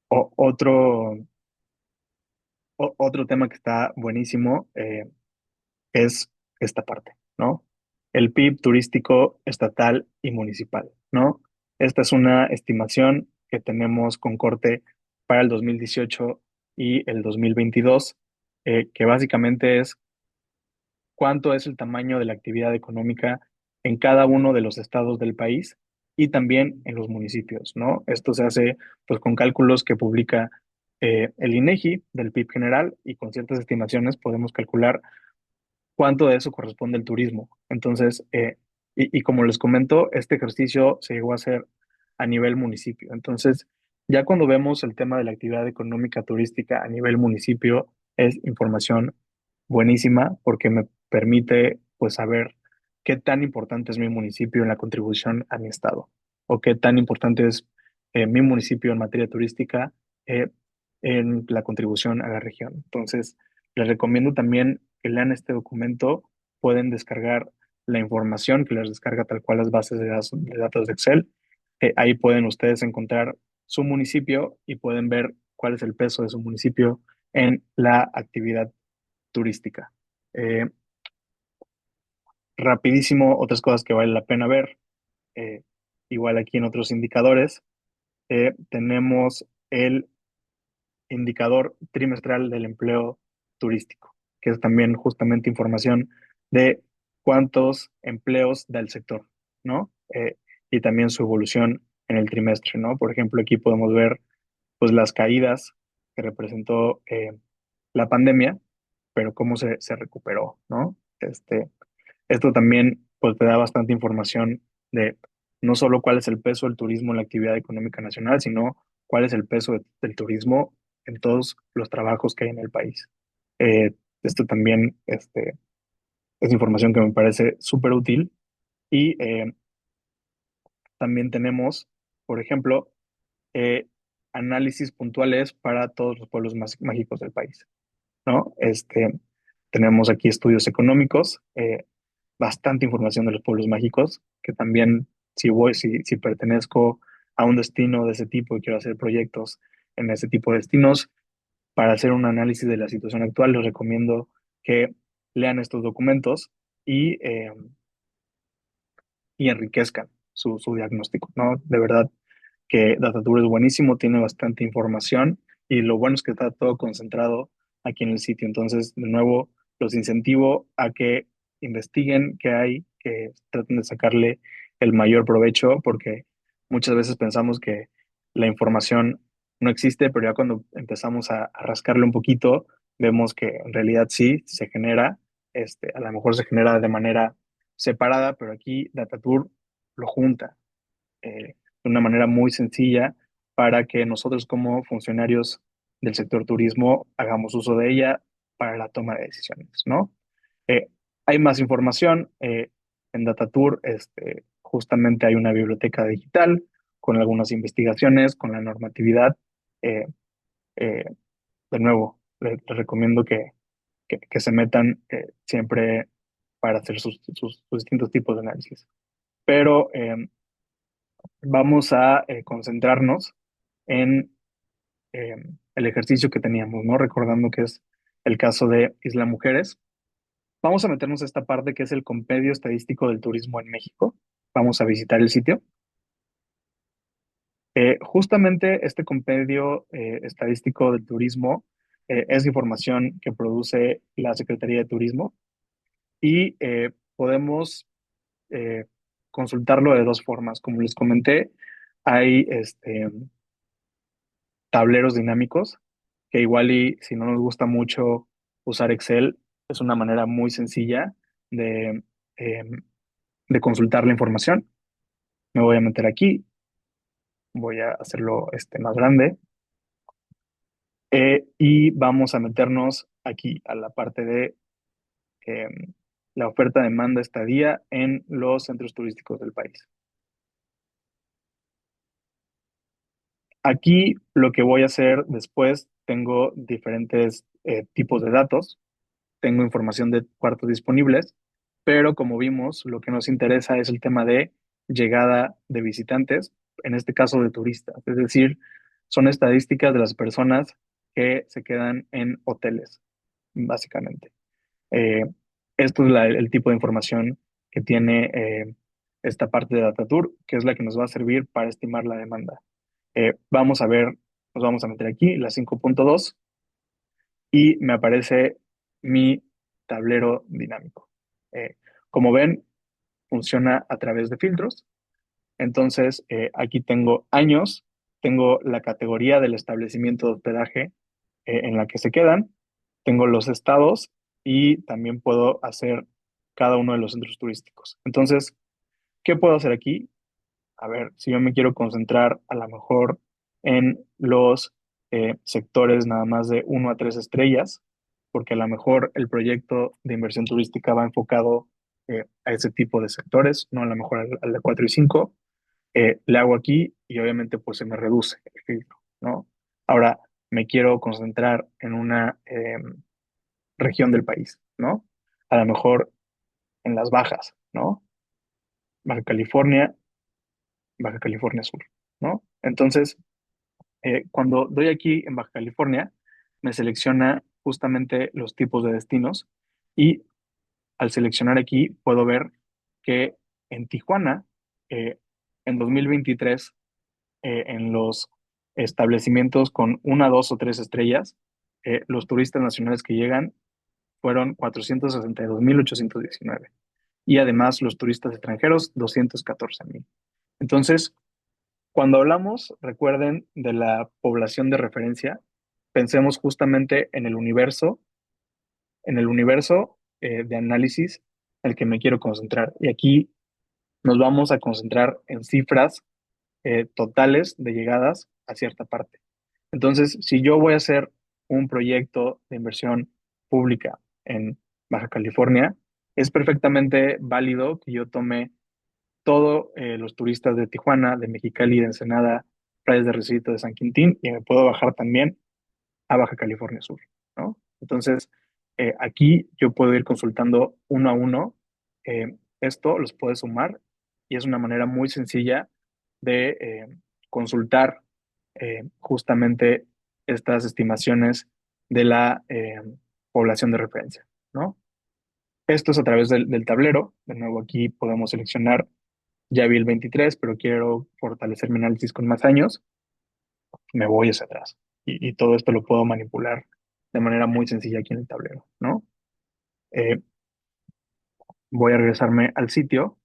[SPEAKER 2] O- otro, otro tema que está buenísimo, es esta parte, ¿no? El PIB turístico estatal y municipal, ¿no? Esta es una estimación que tenemos con corte para el 2018 y el 2022, que básicamente es cuánto es el tamaño de la actividad económica en cada uno de los estados del país y también en los municipios, ¿no? Esto se hace pues con cálculos que publica el INEGI del PIB general y con ciertas estimaciones podemos calcular cuánto de eso corresponde al turismo. Entonces, y como les comento, este ejercicio se llegó a hacer a nivel municipio. Entonces, ya cuando vemos el tema de la actividad económica turística a nivel municipio, es información buenísima porque me permite pues saber qué tan importante es mi municipio en la contribución a mi estado o qué tan importante es mi municipio en materia turística eh, en la contribución a la región. Entonces, les recomiendo también que lean este documento. Pueden descargar la información que les descarga tal cual las bases de datos de Excel. Ahí pueden ustedes encontrar su municipio y pueden ver cuál es el peso de su municipio en la actividad turística. Eh, Rapidísimo, otras cosas que vale la pena ver. eh, Igual aquí en otros indicadores, tenemos el indicador trimestral del empleo turístico, que es también justamente información de cuántos empleos da el sector, ¿no? Y también su evolución en el trimestre, ¿no? Por ejemplo, aquí podemos ver pues las caídas que representó la pandemia, pero cómo se recuperó, ¿no? Esto también pues, te da bastante información de no solo cuál es el peso del turismo en la actividad económica nacional, sino cuál es el peso del turismo en todos los trabajos que hay en el país. Esto también es información que me parece súper útil y también tenemos, por ejemplo, eh, análisis puntuales para todos los pueblos más mágicos del país, ¿no? Tenemos aquí estudios económicos, bastante información de los pueblos mágicos, que también si pertenezco a un destino de ese tipo y quiero hacer proyectos en ese tipo de destinos, para hacer un análisis de la situación actual, les recomiendo que lean estos documentos y enriquezcan su diagnóstico, ¿no? De verdad que DataTour es buenísimo, tiene bastante información y lo bueno es que está todo concentrado aquí en el sitio. Entonces, de nuevo, los incentivo a que investiguen qué hay, que traten de sacarle el mayor provecho, porque muchas veces pensamos que la información no existe, pero ya cuando empezamos a rascarle un poquito, vemos que en realidad sí se genera, a lo mejor se genera de manera separada, pero aquí DataTour lo junta de una manera muy sencilla para que nosotros como funcionarios del sector turismo hagamos uso de ella para la toma de decisiones, ¿no? Eh, Hay más información en DataTour, justamente hay una biblioteca digital con algunas investigaciones, con la normatividad. Eh, eh, de nuevo, les recomiendo que se metan siempre para hacer sus distintos tipos de análisis. Pero vamos a concentrarnos en eh, el ejercicio que teníamos, ¿no? Recordando que es el caso de Isla Mujeres. Vamos a meternos a esta parte que es el compendio estadístico del turismo en México. Vamos a visitar el sitio. Justamente este compendio estadístico del turismo es información que produce la Secretaría de Turismo y podemos eh, consultarlo de dos formas. Como les comenté, hay tableros dinámicos, que igual y si no nos gusta mucho usar Excel, es una manera muy sencilla de de consultar la información. Me voy a meter aquí, voy a hacerlo más grande y vamos a meternos aquí a la parte de eh, la oferta, demanda, estadía en los centros turísticos del país. Aquí lo que voy a hacer después, tengo diferentes tipos de datos, tengo información de cuartos disponibles, pero como vimos, lo que nos interesa es el tema de llegada de visitantes, en este caso de turistas, es decir, son estadísticas de las personas que se quedan en hoteles, básicamente. Eh, Esto es el tipo de información que tiene esta parte de DataTour, que es la que nos va a servir para estimar la demanda. Vamos a ver, nos vamos a meter aquí, la 5.2, y me aparece mi tablero dinámico. Eh, Como ven, funciona a través de filtros. Entonces, aquí tengo años, tengo la categoría del establecimiento de hospedaje en la que se quedan, tengo los estados y también puedo hacer cada uno de los centros turísticos. Entonces, ¿qué puedo hacer aquí? A ver, si yo me quiero concentrar a lo mejor en los sectores nada más de 1 a 3 estrellas, porque a lo mejor el proyecto de inversión turística va enfocado a ese tipo de sectores, no a lo mejor al de 4 y 5. Le hago aquí y obviamente pues se me reduce el filtro, ¿no? Ahora me quiero concentrar en una región del país, ¿no? A lo mejor en las bajas, ¿no? Baja California, Baja California Sur, ¿no? Entonces, cuando doy aquí en Baja California, me selecciona justamente los tipos de destinos y al seleccionar aquí puedo ver que en Tijuana, eh, en 2023, en los establecimientos con 1, 2 o 3 estrellas, los turistas nacionales que llegan fueron 462.819 y además los turistas extranjeros 214.000. Entonces, cuando hablamos, recuerden, de la población de referencia, pensemos justamente en el universo de análisis al que me quiero concentrar. Y aquí nos vamos a concentrar en cifras totales de llegadas a cierta parte. Entonces, si yo voy a hacer un proyecto de inversión pública en Baja California, es perfectamente válido que yo tome todos los turistas de Tijuana, de Mexicali, de Ensenada, Playas de Recife, de San Quintín, y me puedo bajar también a Baja California Sur, ¿no? Entonces, aquí yo puedo ir consultando uno a uno. Esto los puede sumar y es una manera muy sencilla de consultar justamente estas estimaciones de la población de referencia, ¿no? Esto es a través del tablero. De nuevo, aquí podemos seleccionar, ya vi el 23, pero quiero fortalecer mi análisis con más años, me voy hacia atrás. Y todo esto lo puedo manipular de manera muy sencilla aquí en el tablero, ¿no? Eh, Voy a regresarme al sitio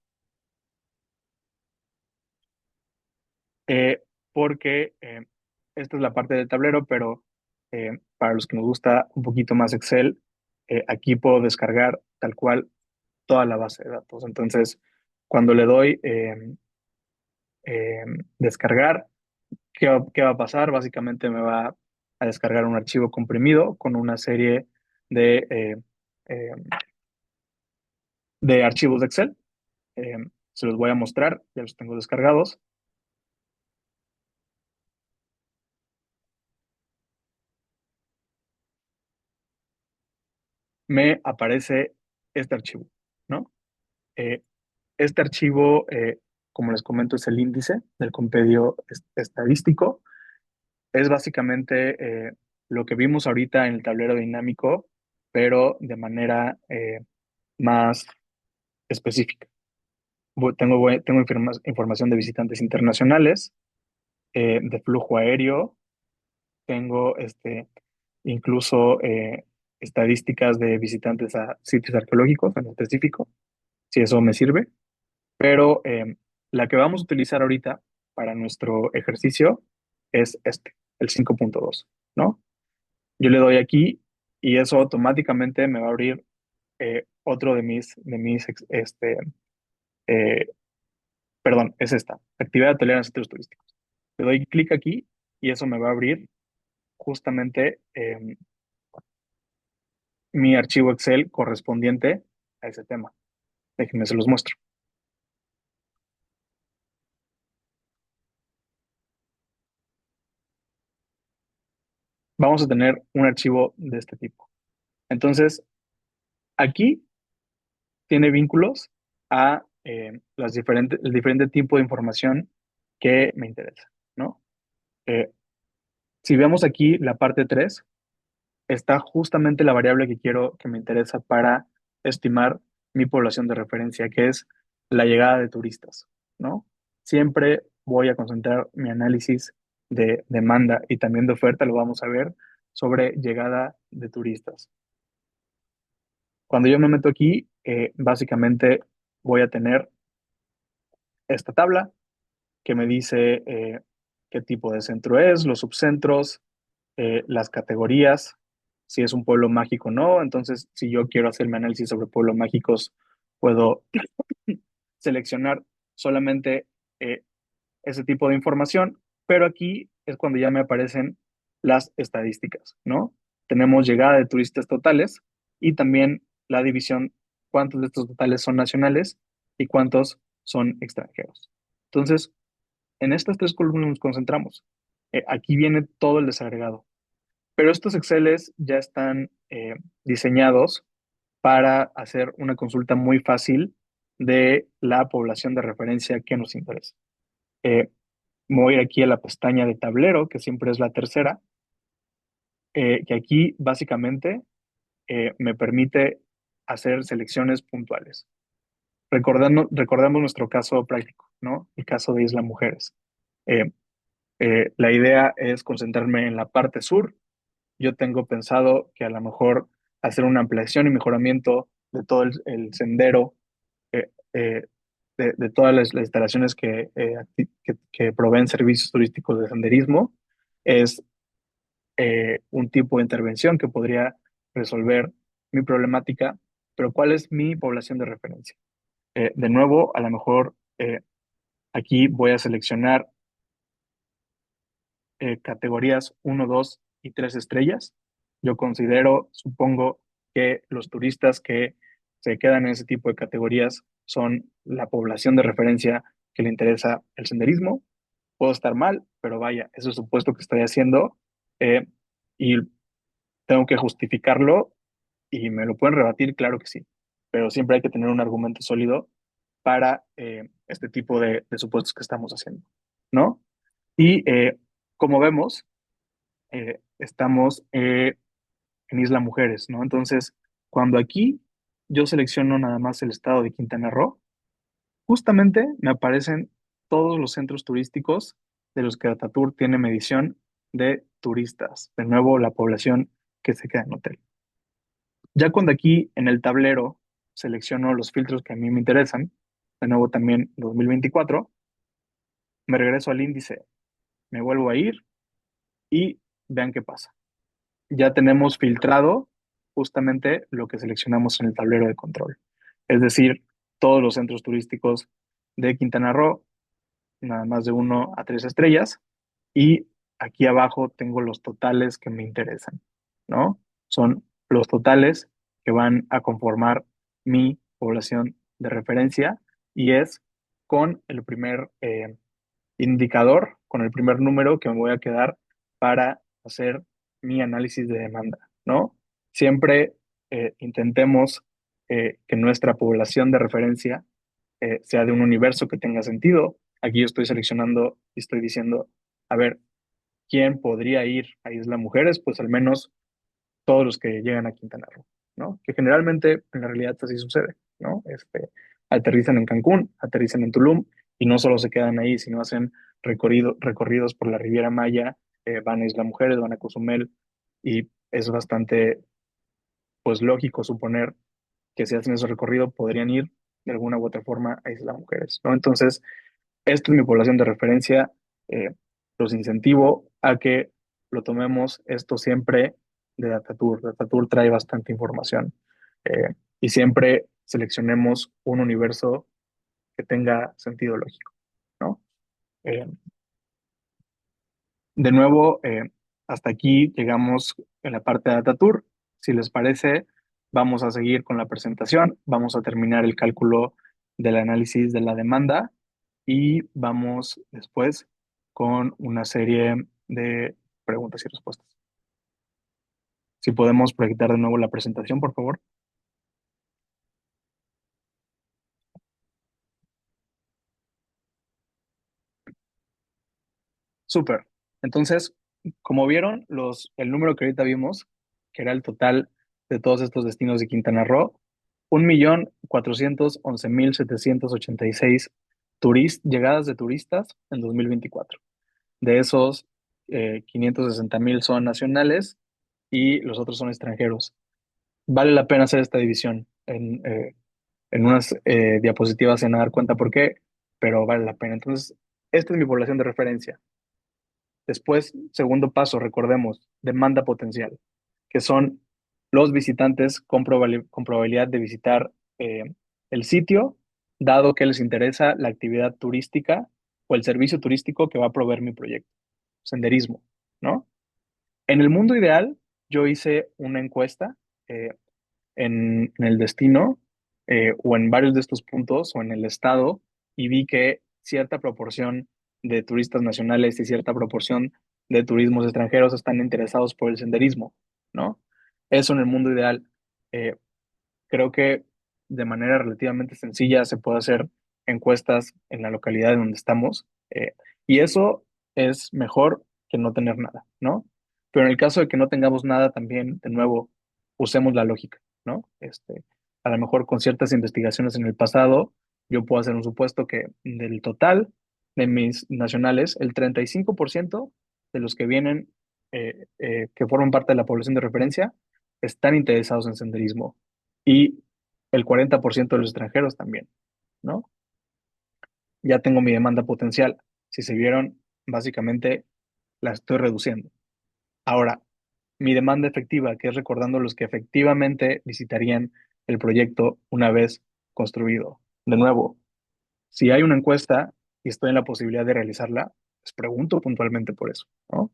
[SPEAKER 2] porque esta es la parte del tablero, pero para los que nos gusta un poquito más Excel, aquí puedo descargar tal cual toda la base de datos. Entonces, cuando le doy descargar, ¿qué va a pasar? Básicamente me va a descargar un archivo comprimido con una serie de, eh, eh, de archivos de Excel. Eh, Se los voy a mostrar, ya los tengo descargados. Me aparece este archivo, ¿no? Eh, este archivo, como les comento, es el índice del compendio estadístico. Es básicamente lo que vimos ahorita en el tablero dinámico, pero de manera más específica. Tengo información de visitantes internacionales, de flujo aéreo, tengo incluso estadísticas de visitantes a sitios arqueológicos en específico, si eso me sirve, pero la que vamos a utilizar ahorita para nuestro ejercicio es el 5.2, ¿no? Yo le doy aquí y eso automáticamente me va a abrir otro de mis eh, perdón, es esta, actividad hotelera en centros turísticos. Le doy clic aquí y eso me va a abrir justamente mi archivo Excel correspondiente a ese tema. Déjenme se los muestro. Vamos a tener un archivo de este tipo. Entonces, aquí tiene vínculos a el diferente tipo de información que me interesa, ¿no? Eh, si vemos aquí la parte 3 está justamente la variable que quiero, que me interesa para estimar mi población de referencia, que es la llegada de turistas, ¿no? Siempre voy a concentrar mi análisis de demanda y también de oferta, lo vamos a ver, sobre llegada de turistas. Cuando yo me meto aquí, básicamente voy a tener esta tabla que me dice qué tipo de centro es, los subcentros, las categorías, si es un pueblo mágico o no. Entonces, si yo quiero hacer mi análisis sobre pueblos mágicos, puedo seleccionar solamente eh, ese tipo de información, pero aquí es cuando ya me aparecen las estadísticas, ¿no? Tenemos llegada de turistas totales y también la división, cuántos de estos totales son nacionales y cuántos son extranjeros. Entonces, en estas tres columnas nos concentramos. Aquí viene todo el desagregado, pero estos Exceles ya están diseñados para hacer una consulta muy fácil de la población de referencia que nos interesa. Eh, Me voy a ir aquí a la pestaña de tablero, que siempre es la tercera, que aquí básicamente me permite hacer selecciones puntuales. Recordamos nuestro caso práctico, ¿no? El caso de Isla Mujeres. Eh, la idea es concentrarme en la parte sur. Yo tengo pensado que a lo mejor hacer una ampliación y mejoramiento de todo el sendero, eh, eh, de todas las instalaciones que proveen servicios turísticos de senderismo, es un tipo de intervención que podría resolver mi problemática, pero ¿cuál es mi población de referencia? De nuevo, a lo mejor aquí voy a seleccionar categorías uno 2 y 3 estrellas. Yo considero, supongo, que los turistas que se quedan en ese tipo de categorías son la población de referencia que le interesa el senderismo. Puedo estar mal, pero vaya, eso es supuesto que estoy haciendo eh, y tengo que justificarlo y me lo pueden rebatir, claro que sí, pero siempre hay que tener un argumento sólido para este tipo de supuestos que estamos haciendo, ¿no? Y como vemos, estamos en Isla Mujeres, ¿no? Entonces, cuando aquí yo selecciono nada más el estado de Quintana Roo, justamente me aparecen todos los centros turísticos de los que Atatur tiene medición de turistas, de nuevo la población que se queda en hotel. Ya cuando aquí en el tablero selecciono los filtros que a mí me interesan, de nuevo también 2024, me regreso al índice, me vuelvo a ir y vean qué pasa. Ya tenemos filtrado justamente lo que seleccionamos en el tablero de control. Es decir, todos los centros turísticos de Quintana Roo, nada más de 1 a 3 estrellas, y aquí abajo tengo los totales que me interesan, ¿no? Son los totales que van a conformar mi población de referencia y es con el primer indicador, con el primer número que me voy a quedar para hacer mi análisis de demanda, ¿no? Siempre intentemos que nuestra población de referencia sea de un universo que tenga sentido. Aquí yo estoy seleccionando y estoy diciendo, a ver, ¿quién podría ir a Isla Mujeres? Pues al menos todos los que llegan a Quintana Roo, ¿no? Que generalmente en la realidad así sucede, ¿no? Aterrizan en Cancún, aterrizan en Tulum y no solo se quedan ahí, sino hacen recorridos por la Riviera Maya, van a Isla Mujeres, van a Cozumel y es bastante, pues lógico suponer que si hacen ese recorrido podrían ir de alguna u otra forma a Isla Mujeres, ¿no? Entonces, esta es mi población de referencia. eh, los incentivo a que lo tomemos esto siempre de Datatur. Datatur trae bastante información y siempre seleccionemos un universo que tenga sentido lógico, ¿no? Eh, de nuevo, hasta aquí llegamos en la parte de Data Tour. Si les parece, vamos a seguir con la presentación, vamos a terminar el cálculo del análisis de la demanda y vamos después con una serie de preguntas y respuestas. Si podemos proyectar de nuevo la presentación, por favor. Súper. Entonces, como vieron, el número que ahorita vimos, que era el total de todos estos destinos de Quintana Roo, 1.411.786 llegadas de turistas en 2024. De esos, 560.000 son nacionales y los otros son extranjeros. Vale la pena hacer esta división. En unas diapositivas se van a dar cuenta por qué, pero vale la pena. Entonces, esta es mi población de referencia. Después, segundo paso, recordemos, demanda potencial, que son los visitantes con probabilidad de visitar el sitio, dado que les interesa la actividad turística o el servicio turístico que va a proveer mi proyecto, senderismo, ¿no? En el mundo ideal, yo hice una encuesta eh, en el destino o en varios de estos puntos o en el estado y vi que cierta proporción de turistas nacionales y cierta proporción de turismos extranjeros están interesados por el senderismo, ¿no? Eso en el mundo ideal. Eh, Creo que de manera relativamente sencilla se puede hacer encuestas en la localidad en donde estamos y eso es mejor que no tener nada, ¿no? Pero en el caso de que no tengamos nada, también, de nuevo, usemos la lógica, ¿no? A lo mejor con ciertas investigaciones en el pasado, yo puedo hacer un supuesto que del total de mis nacionales, el 35% de los que vienen, que forman parte de la población de referencia, están interesados en senderismo y el 40% de los extranjeros también, ¿no? Ya tengo mi demanda potencial. Si se vieron, básicamente la estoy reduciendo. Ahora, mi demanda efectiva, que es recordando los que efectivamente visitarían el proyecto una vez construido. De nuevo, si hay una encuesta y estoy en la posibilidad de realizarla, les pregunto puntualmente por eso, ¿no?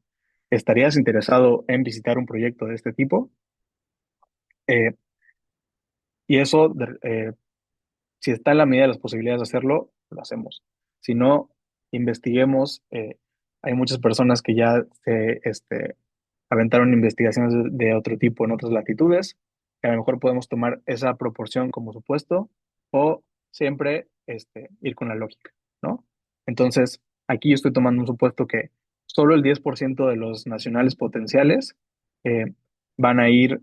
[SPEAKER 2] ¿Estarías interesado en visitar un proyecto de este tipo? Eh, y eso si está en la medida de las posibilidades de hacerlo, lo hacemos. Si no, investiguemos. Hay muchas personas que ya aventaron investigaciones de otro tipo en otras latitudes, que a lo mejor podemos tomar esa proporción como supuesto o siempre ir con la lógica, ¿no? Entonces, aquí yo estoy tomando un supuesto que solo el 10% de los nacionales potenciales eh, van a ir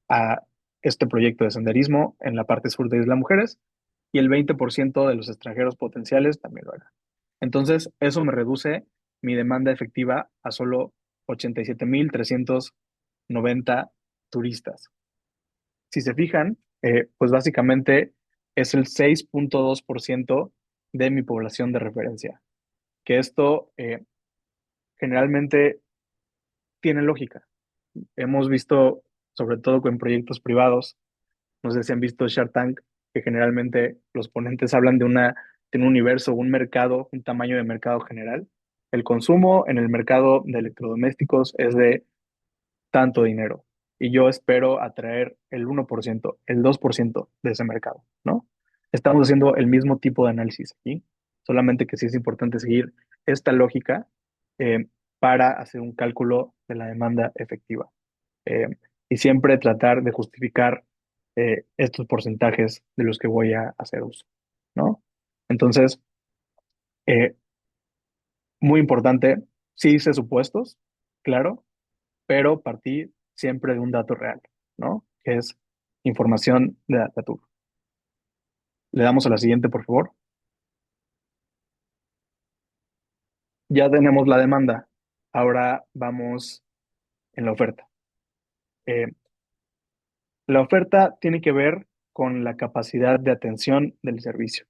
[SPEAKER 2] a este proyecto de senderismo en la parte sur de Isla Mujeres y el 20% de los extranjeros potenciales también lo hará. Entonces, eso me reduce mi demanda efectiva a solo 87.390 turistas. Si se fijan, pues básicamente es el 6.2% de mi población de referencia, que esto generalmente tiene lógica. Hemos visto, sobre todo con proyectos privados, no sé si han visto Shark Tank, que generalmente los ponentes hablan de un universo, un mercado, un tamaño de mercado general. El consumo en el mercado de electrodomésticos es de tanto dinero y yo espero atraer el 1%, el 2% de ese mercado, ¿no? Estamos haciendo el mismo tipo de análisis aquí, solamente que sí es importante seguir esta lógica eh, para hacer un cálculo de la demanda efectiva eh, y siempre tratar de justificar estos porcentajes de los que voy a hacer uso, ¿no? Entonces, eh, muy importante, sí hice supuestos, claro, pero partí siempre de un dato real, ¿no? Que es información de Datatur. Le damos a la siguiente, por favor. Ya tenemos la demanda. Ahora vamos en la oferta. Eh, la oferta tiene que ver con la capacidad de atención del servicio,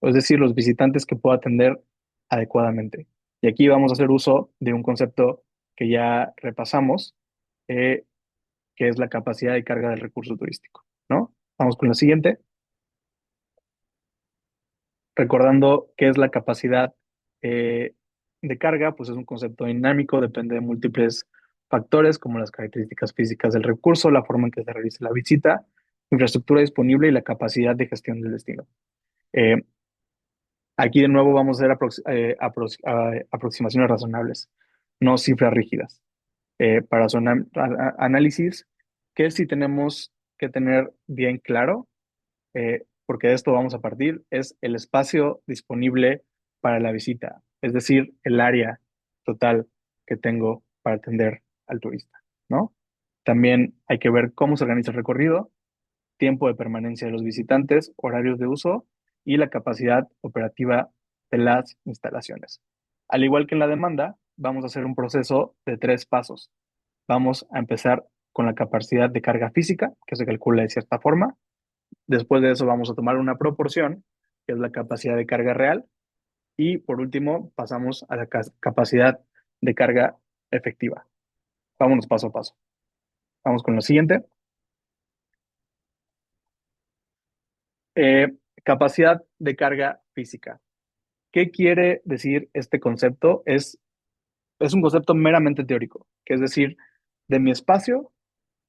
[SPEAKER 2] es decir, los visitantes que puedo atender adecuadamente. Y aquí vamos a hacer uso de un concepto que ya repasamos, eh, que es la capacidad de carga del recurso turístico, ¿no? Vamos con la siguiente. Recordando qué es la capacidad eh, de carga, pues es un concepto dinámico, depende de múltiples factores como las características físicas del recurso, la forma en que se realice la visita, infraestructura disponible y la capacidad de gestión del destino. Eh, Aquí de nuevo vamos a hacer aproximaciones razonables, no cifras rígidas. Para su análisis, que sí tenemos que tener bien claro, porque de esto vamos a partir, es el espacio disponible para la visita, es decir, el área total que tengo para atender al turista, ¿no? También hay que ver cómo se organiza el recorrido, tiempo de permanencia de los visitantes, horarios de uso y la capacidad operativa de las instalaciones. Al igual que en la demanda, vamos a hacer un proceso de 3 pasos. Vamos a empezar con la capacidad de carga física, que se calcula de cierta forma. Después de eso vamos a tomar una proporción, que es la capacidad de carga real. Y por último, pasamos a la capacidad de carga efectiva. Vámonos paso a paso. Vamos con lo siguiente. Eh, Capacidad de carga física. ¿Qué quiere decir este concepto? Es un concepto meramente teórico, que es decir, de mi espacio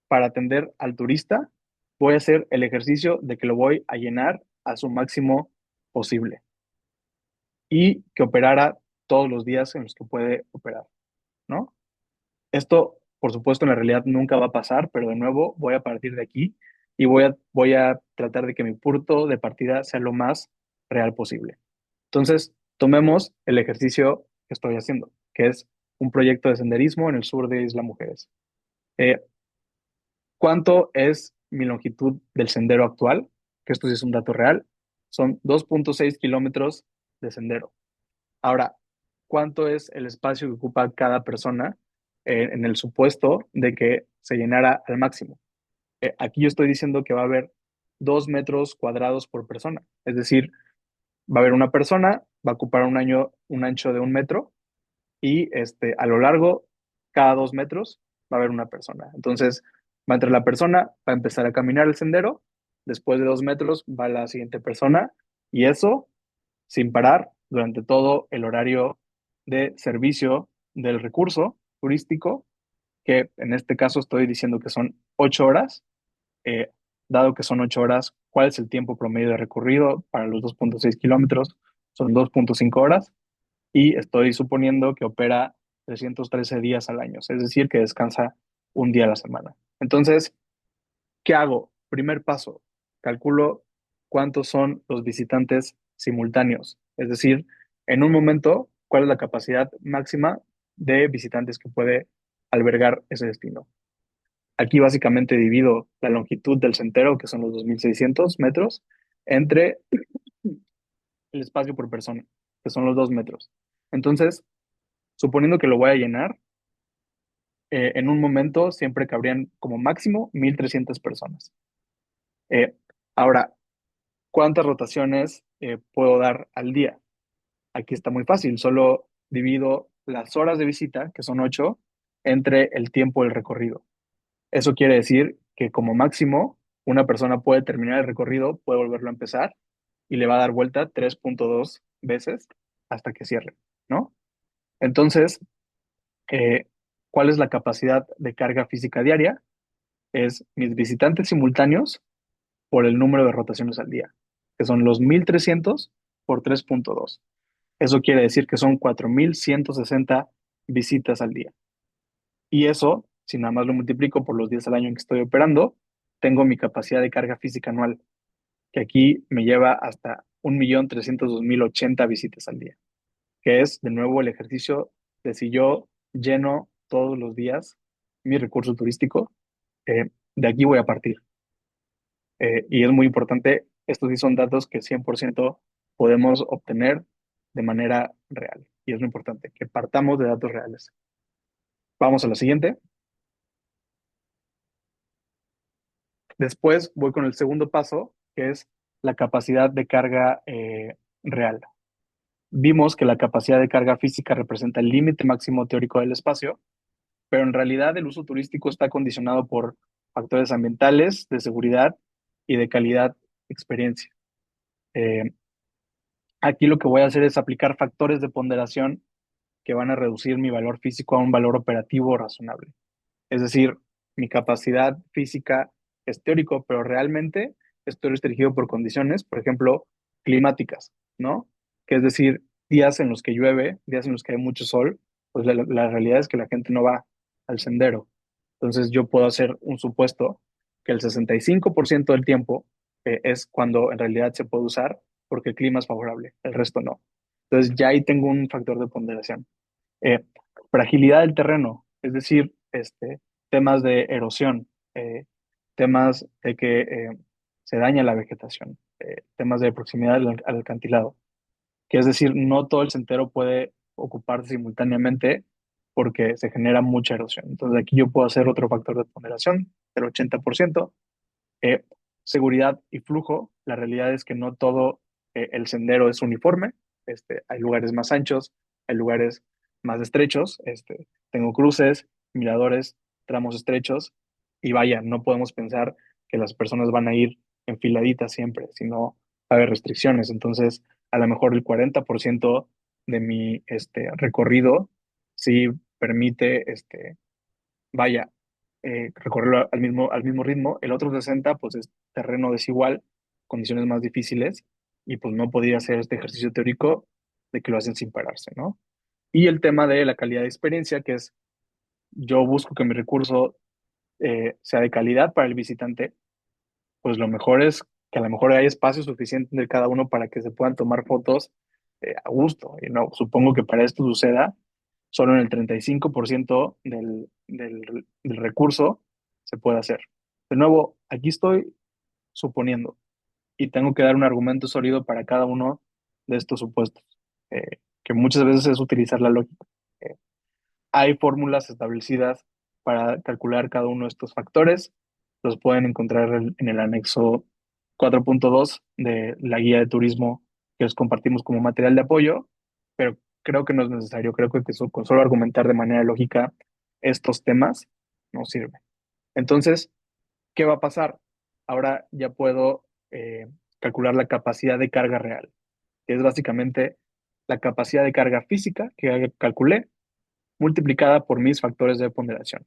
[SPEAKER 2] para atender al turista, voy a hacer el ejercicio de que lo voy a llenar a su máximo posible y que operara todos los días en los que puede operar, ¿no? Esto, por supuesto, en la realidad nunca va a pasar, pero de nuevo voy a partir de aquí y voy a tratar de que mi punto de partida sea lo más real posible. Entonces, tomemos el ejercicio que estoy haciendo, que es un proyecto de senderismo en el sur de Isla Mujeres. Eh, ¿Cuánto es mi longitud del sendero actual? Que esto sí es un dato real. Son 2.6 kilómetros de sendero. Ahora, ¿cuánto es el espacio que ocupa cada persona en el supuesto de que se llenara al máximo? Aquí yo estoy diciendo que va a haber 2 metros cuadrados por persona. Es decir, va a haber una persona, va a ocupar un ancho de 1 metro y a lo largo, cada 2 metros, va a haber una persona. Entonces, va a entrar la persona, va a empezar a caminar el sendero, después de 2 metros va la siguiente persona y eso sin parar durante todo el horario de servicio del recurso turístico, que en este caso estoy diciendo que son 8 horas. eh, Dado que son 8 horas, ¿cuál es el tiempo promedio de recorrido para los 2.6 kilómetros? Son 2.5 horas y estoy suponiendo que opera 313 días al año, es decir, que descansa un día a la semana. Entonces, ¿qué hago? Primer paso, calculo cuántos son los visitantes simultáneos, es decir, en un momento, cuál es la capacidad máxima de visitantes que puede albergar ese destino. Aquí básicamente divido la longitud del sendero, que son los 2.600 metros, entre el espacio por persona, que son los 2 metros. Entonces, suponiendo que lo voy a llenar, en un momento siempre cabrían como máximo 1.300 personas. Eh, Ahora, ¿cuántas rotaciones puedo dar al día? Aquí está muy fácil, solo divido las horas de visita, que son 8, entre el tiempo del recorrido. Eso quiere decir que como máximo una persona puede terminar el recorrido, puede volverlo a empezar y le va a dar vuelta 3.2 veces hasta que cierre, ¿no? Entonces, eh, ¿cuál es la capacidad de carga física diaria? Es mis visitantes simultáneos por el número de rotaciones al día, que son los 1.300 por 3.2. Eso quiere decir que son 4.160 visitas al día. Y eso, si nada más lo multiplico por los días al año en que estoy operando, tengo mi capacidad de carga física anual, que aquí me lleva hasta 1.302.080 visitas al día, que es de nuevo el ejercicio de si yo lleno todos los días mi recurso turístico, de aquí voy a partir. Y es muy importante, estos sí son datos que 100% podemos obtener de manera real. Y es muy importante que partamos de datos reales. Vamos a la siguiente. Después voy con el segundo paso, que es la capacidad de carga real. Vimos que la capacidad de carga física representa el límite máximo teórico del espacio, pero en realidad el uso turístico está condicionado por factores ambientales, de seguridad y de calidad experiencia. Eh, Aquí lo que voy a hacer es aplicar factores de ponderación que van a reducir mi valor físico a un valor operativo razonable. Es decir, mi capacidad física es teórico, pero realmente estoy restringido por condiciones, por ejemplo, climáticas, ¿no? Que es decir, días en los que llueve, días en los que hay mucho sol, pues la realidad es que la gente no va al sendero. Entonces yo puedo hacer un supuesto que el 65% del tiempo es cuando en realidad se puede usar porque el clima es favorable, el resto no. Entonces ya ahí tengo un factor de ponderación. Eh, Fragilidad del terreno, es decir, temas de erosión, temas de que se daña la vegetación, temas de proximidad al acantilado, que es decir, no todo el sendero puede ocuparse simultáneamente porque se genera mucha erosión. Entonces aquí yo puedo hacer otro factor de ponderación del 80%. Eh, Seguridad y flujo, la realidad es que no todo el sendero es uniforme. Hay lugares más anchos, hay lugares más estrechos. Tengo cruces, miradores, tramos estrechos y vaya, no podemos pensar que las personas van a ir enfiladitas siempre, sino va a haber restricciones. Entonces, a lo mejor el 40% de mi recorrido sí permite vaya, recorrerlo al mismo ritmo. El otro 60, pues es terreno desigual, condiciones más difíciles, y pues no podía hacer este ejercicio teórico de que lo hacen sin pararse, ¿no? Y el tema de la calidad de experiencia, que es yo busco que mi recurso sea de calidad para el visitante, pues lo mejor es que a lo mejor hay espacio suficiente de cada uno para que se puedan tomar fotos a gusto. Y no, supongo que para esto suceda, solo en el 35% del recurso se puede hacer. De nuevo, aquí estoy suponiendo y tengo que dar un argumento sólido para cada uno de estos supuestos, que muchas veces es utilizar la lógica. Eh, Hay fórmulas establecidas para calcular cada uno de estos factores. Los pueden encontrar en el anexo 4.2 de la guía de turismo que os compartimos como material de apoyo, pero creo que no es necesario. Creo que con solo argumentar de manera lógica estos temas no sirve. Entonces, ¿qué va a pasar? Ahora ya puedo calcular la capacidad de carga real, que es básicamente la capacidad de carga física que calculé multiplicada por mis factores de ponderación.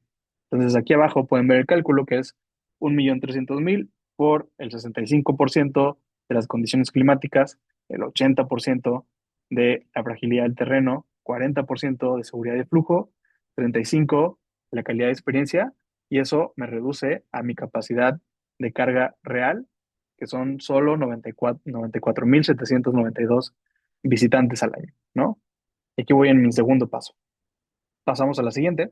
[SPEAKER 2] Entonces aquí abajo pueden ver el cálculo que es 1.300.000 por el 65% de las condiciones climáticas, el 80% de la fragilidad del terreno, 40% de seguridad de flujo, 35% de la calidad de experiencia, y eso me reduce a mi capacidad de carga real, que son solo 94.792 visitantes al año, ¿no? Y aquí voy en mi segundo paso. Pasamos a la siguiente.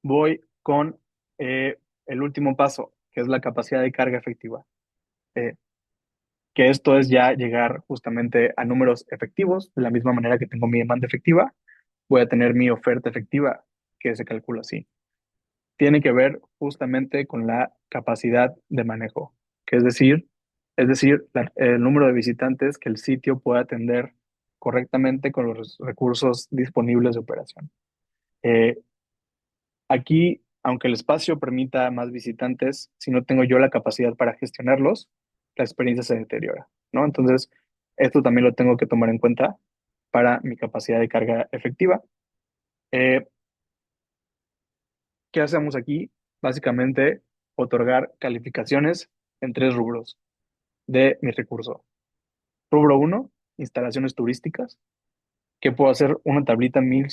[SPEAKER 2] Voy con el último paso, que es la capacidad de carga efectiva. Eh, que esto es ya llegar justamente a números efectivos, de la misma manera que tengo mi demanda efectiva, voy a tener mi oferta efectiva, que se calcula así. Tiene que ver justamente con la capacidad de manejo, que es decir, el número de visitantes que el sitio pueda atender correctamente con los recursos disponibles de operación. Eh, Aquí, aunque el espacio permita más visitantes, si no tengo yo la capacidad para gestionarlos, la experiencia se deteriora, ¿no? Entonces, esto también lo tengo que tomar en cuenta para mi capacidad de carga efectiva. Eh, ¿Qué hacemos aquí? Básicamente, otorgar calificaciones en tres rubros de mi recurso. Rubro uno, instalaciones turísticas, que puedo hacer una tablita bien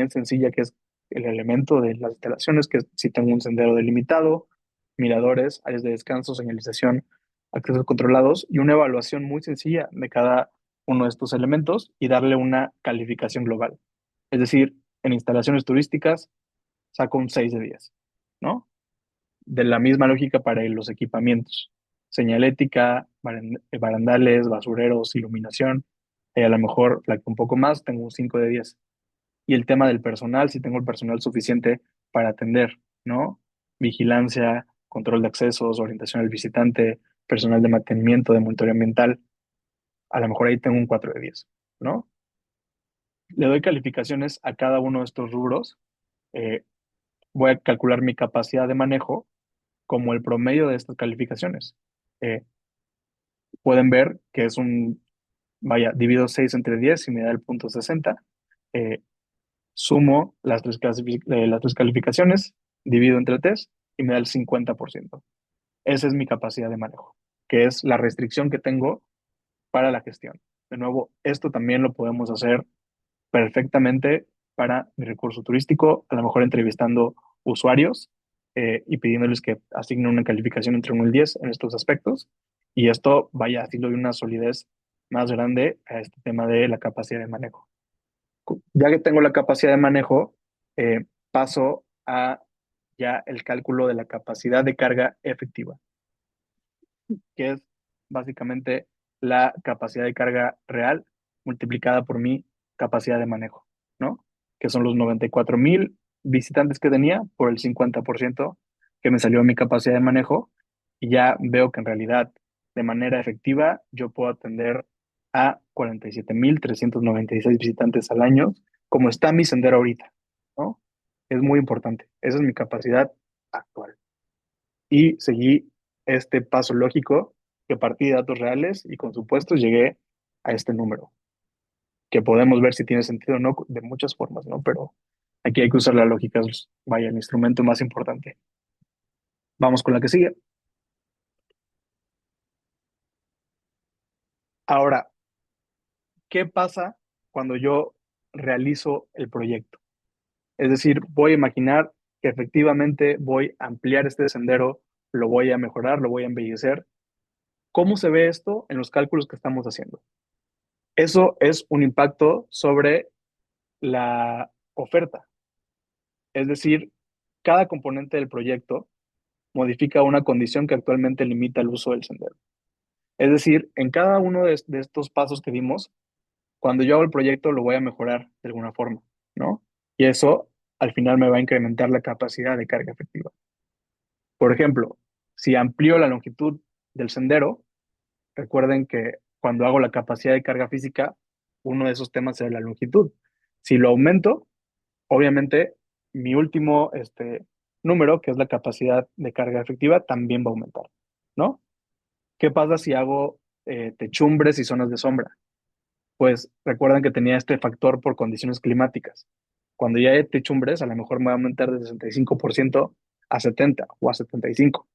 [SPEAKER 2] sencilla, que es el elemento de las instalaciones, que si tengo un sendero delimitado, miradores, áreas de descanso, señalización, accesos controlados y una evaluación muy sencilla de cada uno de estos elementos y darle una calificación global. Es decir, en instalaciones turísticas saco un 6 de 10, ¿no? De la misma lógica para los equipamientos, señalética, barandales, basureros, iluminación, a lo mejor un poco más, tengo un 5 de 10. Y el tema del personal, si tengo el personal suficiente para atender, ¿no? Vigilancia, control de accesos, orientación al visitante, personal de mantenimiento, de monitoreo ambiental, a lo mejor ahí tengo un 4 de 10, ¿no? Le doy calificaciones a cada uno de estos rubros. eh, Voy a calcular mi capacidad de manejo como el promedio de estas calificaciones. Eh, pueden ver que es vaya, divido 6 entre 10 y me da el punto 60. Eh, Sumo las tres calificaciones, divido entre 3 y me da el 50%. Esa es mi capacidad de manejo, que es la restricción que tengo para la gestión. De nuevo, esto también lo podemos hacer perfectamente para mi recurso turístico, a lo mejor entrevistando usuarios y pidiéndoles que asignen una calificación entre 1 y 10 en estos aspectos. Y esto, vaya, así le doy una solidez más grande a este tema de la capacidad de manejo. Ya que tengo la capacidad de manejo, paso a ya el cálculo de la capacidad de carga efectiva, que es básicamente la capacidad de carga real multiplicada por mi capacidad de manejo, ¿no? Que son los 94,000 visitantes que tenía por el 50% que me salió mi capacidad de manejo, y ya veo que en realidad de manera efectiva yo puedo atender a 47,396 visitantes al año, como está mi sendero ahorita, ¿no? Es muy importante. Esa es mi capacidad actual. Y seguí este paso lógico que partí de datos reales y con supuestos llegué a este número, que podemos ver si tiene sentido o no de muchas formas, ¿no? Pero aquí hay que usar la lógica, es, vaya, el instrumento más importante. Vamos con la que sigue. Ahora, ¿qué pasa cuando yo realizo el proyecto? Es decir, voy a imaginar que efectivamente voy a ampliar este sendero, lo voy a mejorar, lo voy a embellecer. ¿Cómo se ve esto en los cálculos que estamos haciendo? Eso es un impacto sobre la oferta. Es decir, cada componente del proyecto modifica una condición que actualmente limita el uso del sendero. Es decir, en cada uno de estos pasos que dimos, cuando yo hago el proyecto lo voy a mejorar de alguna forma, ¿no? Y eso al final me va a incrementar la capacidad de carga efectiva. Por ejemplo, si amplío la longitud del sendero, recuerden que cuando hago la capacidad de carga física, uno de esos temas es la longitud. Si lo aumento, obviamente mi último número, que es la capacidad de carga efectiva, también va a aumentar, ¿no? ¿Qué pasa si hago techumbres y zonas de sombra? Pues recuerden que tenía este factor por condiciones climáticas. Cuando ya hay techumbres, a lo mejor me va a aumentar de 65% a 70 o a 75,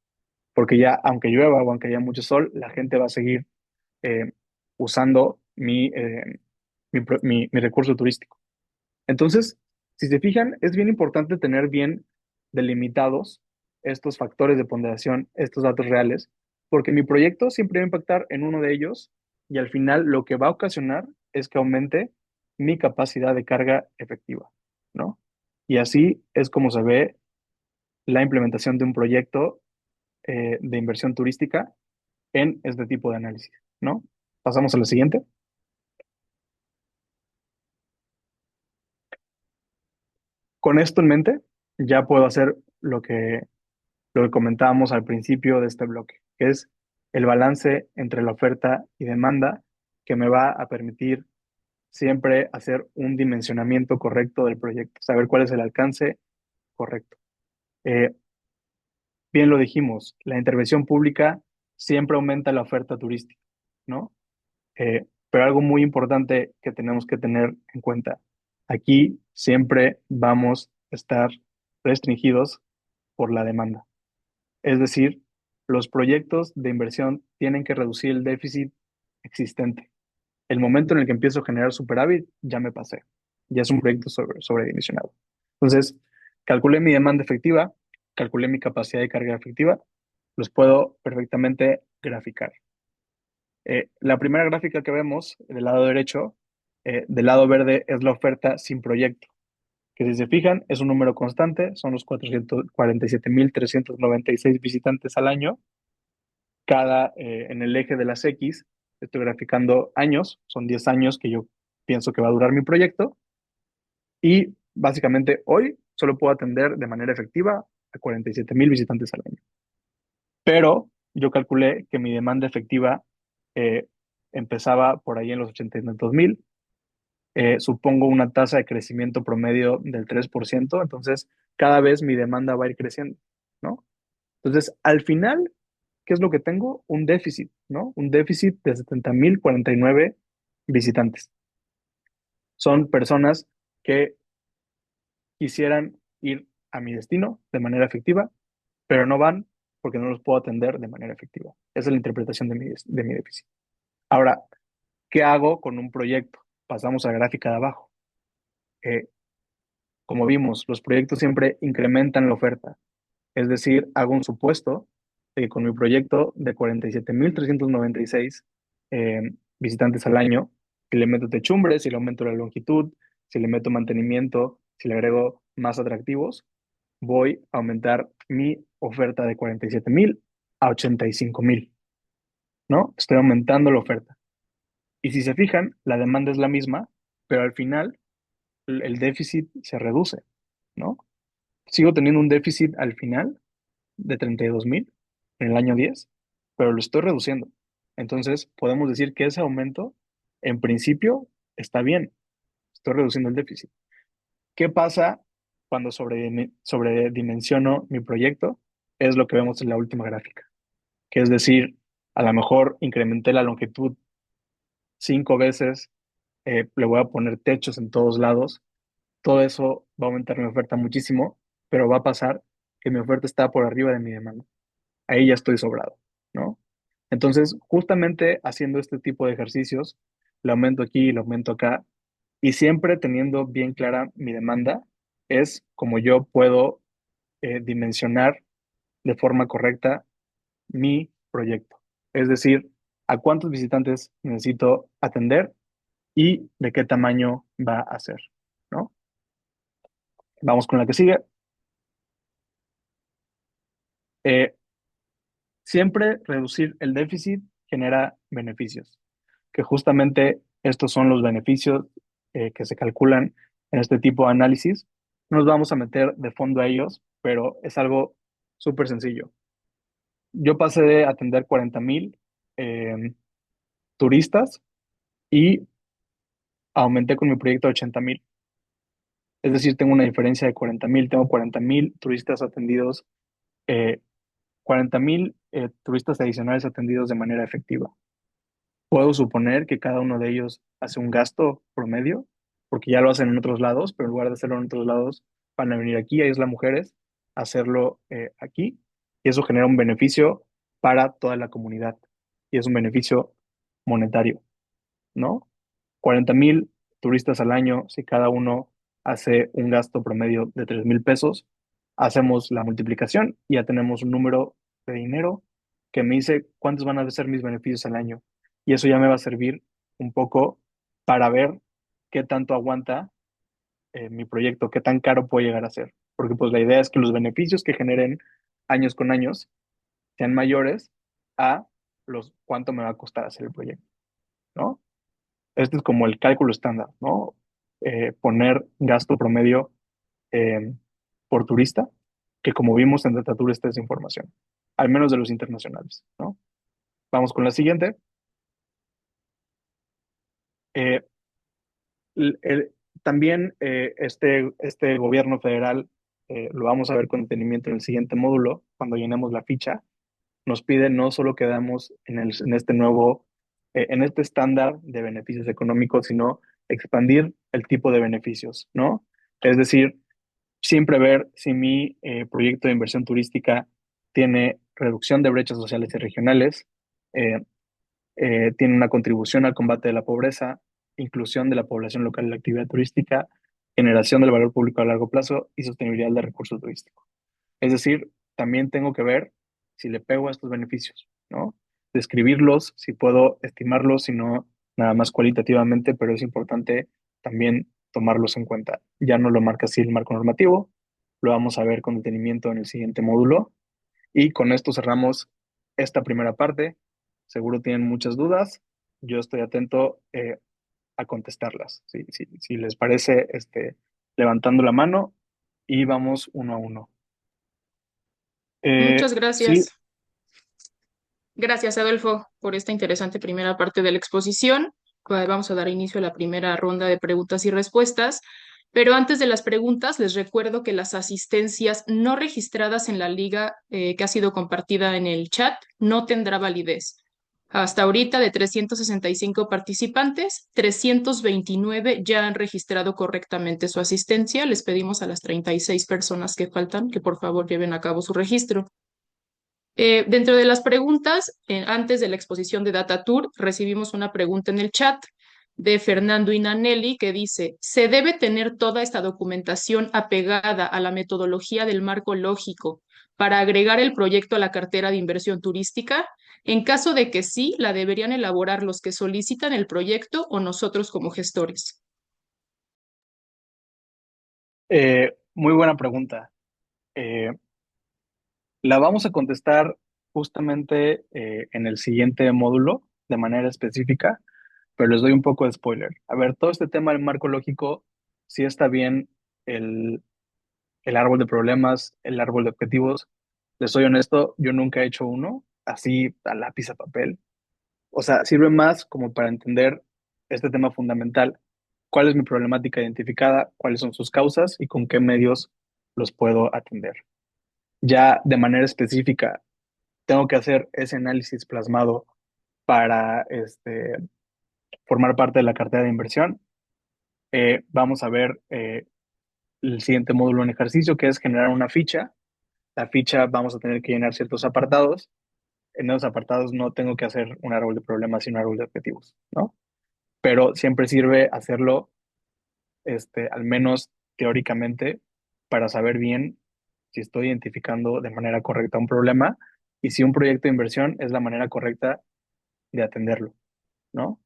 [SPEAKER 2] porque ya aunque llueva o aunque haya mucho sol, la gente va a seguir eh, usando mi recurso turístico. Entonces, si se fijan, es bien importante tener bien delimitados estos factores de ponderación, estos datos reales, porque mi proyecto siempre va a impactar en uno de ellos y al final lo que va a ocasionar es que aumente mi capacidad de carga efectiva, ¿no? Y así es como se ve la implementación de un proyecto de inversión turística en este tipo de análisis, ¿no? Pasamos a la siguiente. Con esto en mente, ya puedo hacer lo que comentábamos al principio de este bloque, que es el balance entre la oferta y demanda que me va a permitir siempre hacer un dimensionamiento correcto del proyecto, saber cuál es el alcance correcto. Eh, Bien lo dijimos, la intervención pública siempre aumenta la oferta turística, ¿no? Pero algo muy importante que tenemos que tener en cuenta, aquí siempre vamos a estar restringidos por la demanda. Es decir, los proyectos de inversión tienen que reducir el déficit existente. El momento en el que empiezo a generar superávit, ya me pasé. Ya es un proyecto sobredimensionado. Entonces, calculé mi demanda efectiva, calculé mi capacidad de carga efectiva, los puedo perfectamente graficar. La primera gráfica que vemos del lado derecho, del lado verde, es la oferta sin proyecto, que si se fijan es un número constante, son los 447,396 visitantes al año. En el eje de las X estoy graficando años, son 10 años que yo pienso que va a durar mi proyecto, y básicamente hoy solo puedo atender de manera efectiva a 47,000 visitantes al año. Pero yo calculé que mi demanda efectiva eh, empezaba por ahí en los 82,000. Supongo una tasa de crecimiento promedio del 3%, entonces cada vez mi demanda va a ir creciendo, ¿no? Entonces, al final, ¿qué es lo que tengo? Un déficit ¿no? Un déficit de 70,049 visitantes. Son personas que quisieran ir a mi destino de manera efectiva, pero no van porque no los puedo atender de manera efectiva. Esa es la interpretación de mi déficit. Ahora, ¿qué hago con un proyecto? Pasamos a la gráfica de abajo. Eh, como vimos, los proyectos siempre incrementan la oferta. Es decir, hago un supuesto de que con mi proyecto de 47,396 visitantes al año, si le meto techumbres, si le aumento la longitud, si le meto mantenimiento, si le agrego más atractivos, voy a aumentar mi oferta de 47,000 a 85,000, ¿no? Estoy aumentando la oferta. Y si se fijan, la demanda es la misma, pero al final el déficit se reduce, ¿no? Sigo teniendo un déficit al final de 32,000 en el año 10, pero lo estoy reduciendo. Entonces, podemos decir que ese aumento, en principio, está bien. Estoy reduciendo el déficit. ¿Qué pasa cuando sobredimensiono mi proyecto? Es lo que vemos en la última gráfica, que es decir, a lo mejor incrementé la longitud 5 veces, le voy a poner techos en todos lados, todo eso va a aumentar mi oferta muchísimo, pero va a pasar que mi oferta está por arriba de mi demanda. Ahí ya estoy sobrado, ¿no? Entonces, justamente haciendo este tipo de ejercicios, lo aumento aquí y lo aumento acá, y siempre teniendo bien clara mi demanda, es como yo puedo dimensionar de forma correcta mi proyecto. Es decir, a cuántos visitantes necesito atender y de qué tamaño va a ser, ¿no? Vamos con la que sigue. Eh, Siempre reducir el déficit genera beneficios, que justamente estos son los beneficios que se calculan en este tipo de análisis. No nos vamos a meter de fondo a ellos, pero es algo súper sencillo. Yo pasé de atender 40,000 eh, turistas y aumenté con mi proyecto a 80,000. Es decir, tengo una diferencia de 40,000. Tengo 40,000 turistas atendidos, 40,000 turistas adicionales atendidos de manera efectiva. Puedo suponer que cada uno de ellos hace un gasto promedio, porque ya lo hacen en otros lados, pero en lugar de hacerlo en otros lados, van a venir aquí, a Isla Mujeres, a hacerlo aquí, y eso genera un beneficio para toda la comunidad, y es un beneficio monetario, ¿no? 40,000 turistas al año, si cada uno hace un gasto promedio de 3,000 pesos, hacemos la multiplicación y ya tenemos un número de dinero que me dice cuántos van a ser mis beneficios al año. Y eso ya me va a servir un poco para ver qué tanto aguanta mi proyecto, qué tan caro puede llegar a ser. Porque pues la idea es que los beneficios que generen años con años sean mayores a los cuánto me va a costar hacer el proyecto, ¿no? Este es como el cálculo estándar, ¿no? Poner gasto promedio eh, por turista, que como vimos en Datatur está esa información, al menos de los internacionales, ¿no? Vamos con la siguiente. Eh, el- el- También este gobierno federal, lo vamos a ver con detenimiento en el siguiente módulo, cuando llenemos la ficha, nos pide no solo quedamos en este nuevo, en este estándar de beneficios económicos, sino expandir el tipo de beneficios, ¿no? Es decir, siempre ver si mi proyecto de inversión turística tiene reducción de brechas sociales y regionales, eh, tiene una contribución al combate de la pobreza, inclusión de la población local en la actividad turística, generación del valor público a largo plazo y sostenibilidad del recurso turístico. Es decir, también tengo que ver si le pego a estos beneficios, ¿no? Describirlos, si puedo estimarlos, si no, nada más cualitativamente, pero es importante también tomarlos en cuenta. Ya no lo marca así el marco normativo, lo vamos a ver con detenimiento en el siguiente módulo. Y con esto cerramos esta primera parte. Seguro tienen muchas dudas. Yo estoy atento a contestarlas. Si les parece, levantando la mano y vamos uno a uno.
[SPEAKER 1] Muchas
[SPEAKER 2] Sí,
[SPEAKER 1] gracias. Gracias, Adolfo, por esta interesante primera parte de la exposición. Vamos a dar inicio a la primera ronda de preguntas y respuestas. Pero antes de las preguntas, les recuerdo que las asistencias no registradas en la liga que ha sido compartida en el chat no tendrá validez. Hasta ahorita, de 365 participantes, 329 ya han registrado correctamente su asistencia. Les pedimos a las 36 personas que faltan que por favor lleven a cabo su registro. Dentro de las preguntas, antes de la exposición de Data Tour, recibimos una pregunta en el chat de Fernando Inanelli que dice, ¿se debe tener toda esta documentación apegada a la metodología del marco lógico para agregar el proyecto a la cartera de inversión turística? En caso de que sí, ¿la deberían elaborar los que solicitan el proyecto o nosotros como gestores?
[SPEAKER 2] Muy buena pregunta. Eh, la vamos a contestar justamente en el siguiente módulo de manera específica, pero les doy un poco de spoiler. A ver, todo este tema del marco lógico, sí está bien el, el árbol de problemas, el árbol de objetivos. Les soy honesto, yo nunca he hecho uno así a lápiz a papel. O sea, sirve más como para entender este tema fundamental. ¿Cuál es mi problemática identificada? ¿Cuáles son sus causas? ¿Y con qué medios los puedo atender? Ya de manera específica, tengo que hacer ese análisis plasmado para formar parte de la cartera de inversión. Vamos a ver el siguiente módulo en ejercicio, que es generar una ficha. La ficha vamos a tener que llenar ciertos apartados. En esos apartados no tengo que hacer un árbol de problemas, sino un árbol de objetivos, ¿no? Pero siempre sirve hacerlo, al menos teóricamente, para saber bien si estoy identificando de manera correcta un problema y si un proyecto de inversión es la manera correcta de atenderlo, ¿no?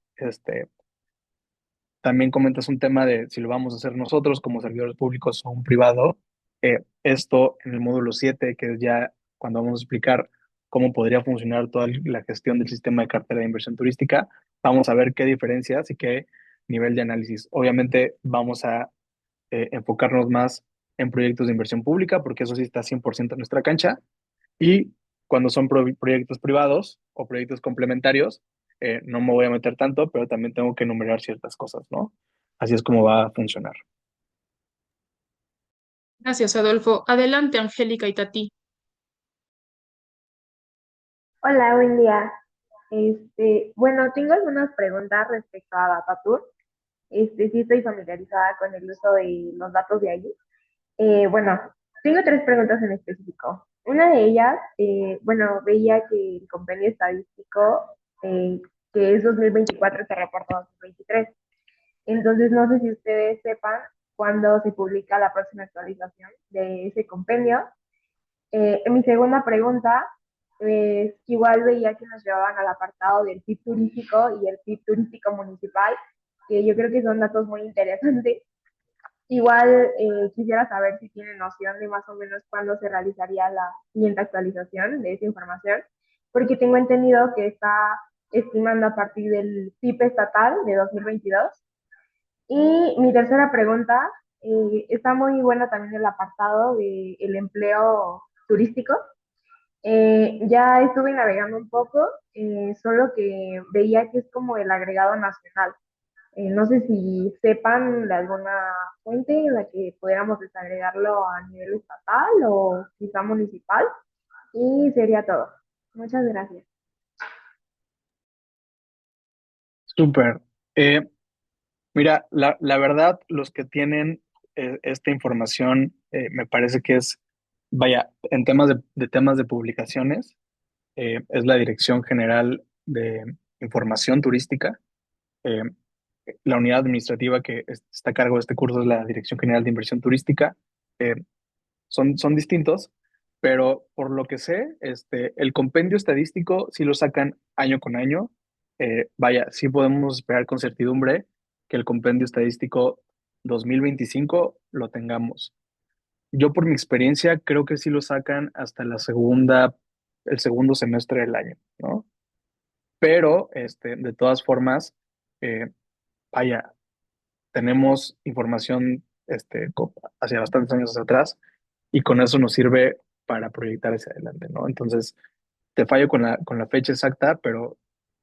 [SPEAKER 2] También comentas un tema de si lo vamos a hacer nosotros como servidores públicos o un privado. Esto en el módulo 7 que es ya cuando vamos a explicar cómo podría funcionar toda la gestión del sistema de cartera de inversión turística, vamos a ver qué diferencias y qué nivel de análisis. Obviamente vamos a enfocarnos más en proyectos de inversión pública, porque eso sí está 100% en nuestra cancha, y cuando son proyectos privados o proyectos complementarios, no me voy a meter tanto, pero también tengo que enumerar ciertas cosas, ¿no? Así es como va a funcionar.
[SPEAKER 1] Gracias, Adolfo. Adelante, Angélica y Tati.
[SPEAKER 3] Hola, buen día. Bueno, tengo algunas preguntas respecto a DataTour. Sí estoy familiarizada con el uso de los datos de allí. Bueno, tengo tres preguntas en específico. Una de ellas, bueno, veía que el compendio estadístico, eh, que es 2024, se reporta 2023. Entonces, no sé si ustedes sepan cuándo se publica la próxima actualización de ese compendio. Mi segunda pregunta es que igual veía que nos llevaban al apartado del PIB turístico y el PIB turístico municipal, que yo creo que son datos muy interesantes. Igual quisiera saber si tienen noción de más o menos cuándo se realizaría la siguiente actualización de esa información, porque tengo entendido que está estimando a partir del PIB estatal de 2022. Y mi tercera pregunta, está muy buena también el apartado del empleo turístico. Ya estuve navegando un poco, solo que veía que es como el agregado nacional. No sé si sepan de alguna fuente en la que pudiéramos desagregarlo a nivel estatal o quizá municipal. Y sería todo. Muchas gracias.
[SPEAKER 2] Súper. Eh, Mira, la verdad, los que tienen esta información, me parece que es, vaya, en temas de temas de publicaciones, es la Dirección General de Información Turística. Eh, la unidad administrativa que está a cargo de este curso es la Dirección General de Inversión Turística. Eh, son distintos, pero por lo que sé, el compendio estadístico sí lo sacan año con año. Vaya, sí podemos esperar con certidumbre que el compendio estadístico 2025 lo tengamos. Yo por mi experiencia creo que sí lo sacan hasta el segundo semestre del año, ¿no? Pero, de todas formas, eh, vaya, tenemos información, hacia bastantes años hacia atrás y con eso nos sirve para proyectar hacia adelante, ¿no? Entonces, te fallo con la fecha exacta, pero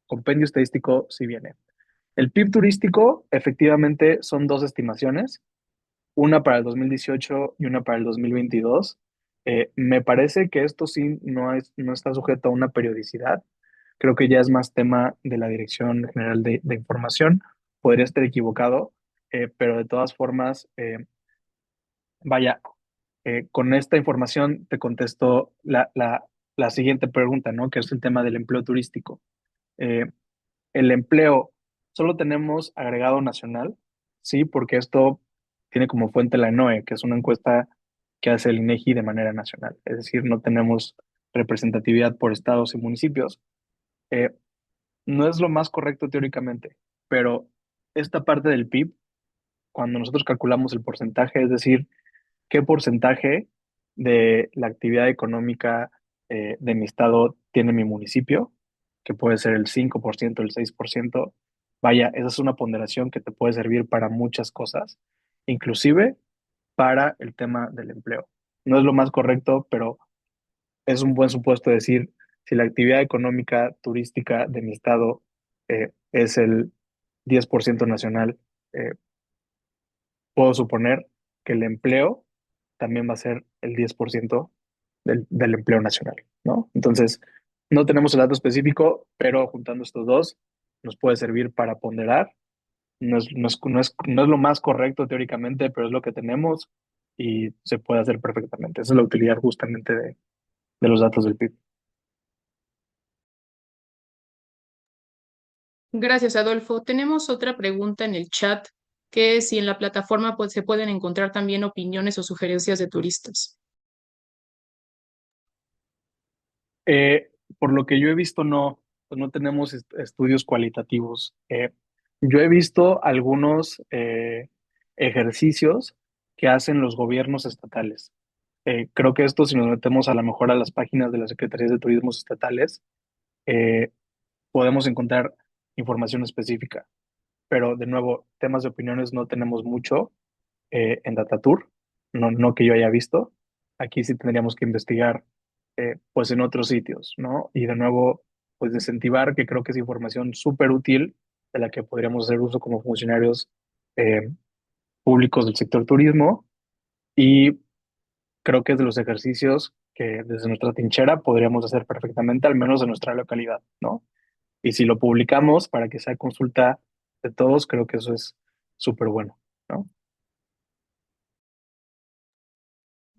[SPEAKER 2] compendio estadístico sí viene. El PIB turístico, efectivamente, son dos estimaciones, una para el 2018 y una para el 2022. Me parece que esto sí no está sujeto a una periodicidad. Creo que ya es más tema de la Dirección General de Información. Podría estar equivocado, pero de todas formas, vaya, con esta información te contesto la siguiente pregunta, ¿no? Que es el tema del empleo turístico. Eh, el empleo, solo tenemos agregado nacional, sí, porque esto tiene como fuente la ENOE, que es una encuesta que hace el INEGI de manera nacional. Es decir, no tenemos representatividad por estados y municipios. Eh, no es lo más correcto teóricamente, pero esta parte del PIB, cuando nosotros calculamos el porcentaje, es decir, qué porcentaje de la actividad económica de mi estado tiene mi municipio, que puede ser el 5%, el 6%. Vaya, esa es una ponderación que te puede servir para muchas cosas, inclusive para el tema del empleo. No es lo más correcto, pero es un buen supuesto decir, si la actividad económica turística de mi estado es el 10% nacional, eh, puedo suponer que el empleo también va a ser el 10% del empleo nacional, ¿no? Entonces, no tenemos el dato específico, pero juntando estos dos nos puede servir para ponderar. No es lo más correcto teóricamente, pero es lo que tenemos y se puede hacer perfectamente. Esa es la utilidad justamente de los datos del PIB.
[SPEAKER 1] Gracias, Adolfo. Tenemos otra pregunta en el chat, que es si en la plataforma se pueden encontrar también opiniones o sugerencias de turistas.
[SPEAKER 2] Eh, por lo que yo he visto, no, pues no tenemos estudios cualitativos. Yo he visto algunos ejercicios que hacen los gobiernos estatales. Creo que esto, si nos metemos a lo mejor a las páginas de las secretarías de turismo estatales, eh, podemos encontrar información específica. Pero de nuevo, temas de opiniones no tenemos mucho en Datatur, no que yo haya visto. Aquí sí tendríamos que investigar pues en otros sitios, ¿no? Y de nuevo, pues incentivar, que creo que es información súper útil de la que podríamos hacer uso como funcionarios eh, públicos del sector turismo y creo que es de los ejercicios que desde nuestra trinchera podríamos hacer perfectamente, al menos en nuestra localidad, ¿no? Y si lo publicamos para que sea consulta de todos, creo que eso es súper bueno, ¿no?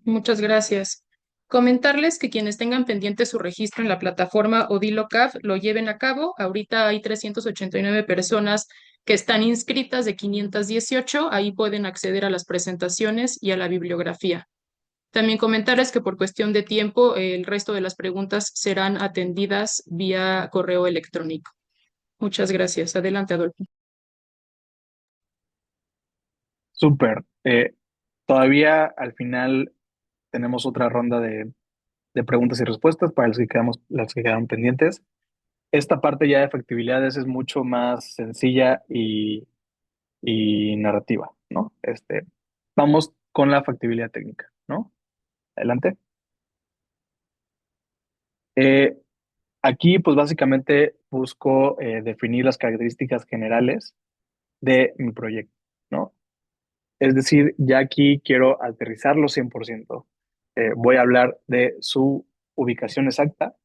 [SPEAKER 1] Muchas gracias. Comentarles que quienes tengan pendiente su registro en la plataforma ODILOCAF lo lleven a cabo. Ahorita hay 389 personas que están inscritas de 518. Ahí pueden acceder a las presentaciones y a la bibliografía. También comentarles que por cuestión de tiempo, el resto de las preguntas serán atendidas vía correo electrónico. Muchas gracias. Adelante, Adolfo.
[SPEAKER 2] Súper. Todavía al final tenemos otra ronda de preguntas y respuestas para las que quedaron pendientes. Esta parte ya de factibilidades es mucho más sencilla y narrativa, ¿no? Vamos con la factibilidad técnica, ¿no? Adelante. Eh, aquí, pues básicamente busco definir las características generales de mi proyecto, ¿no? Es decir, ya aquí quiero aterrizarlo 100%. Voy a hablar de su ubicación exacta,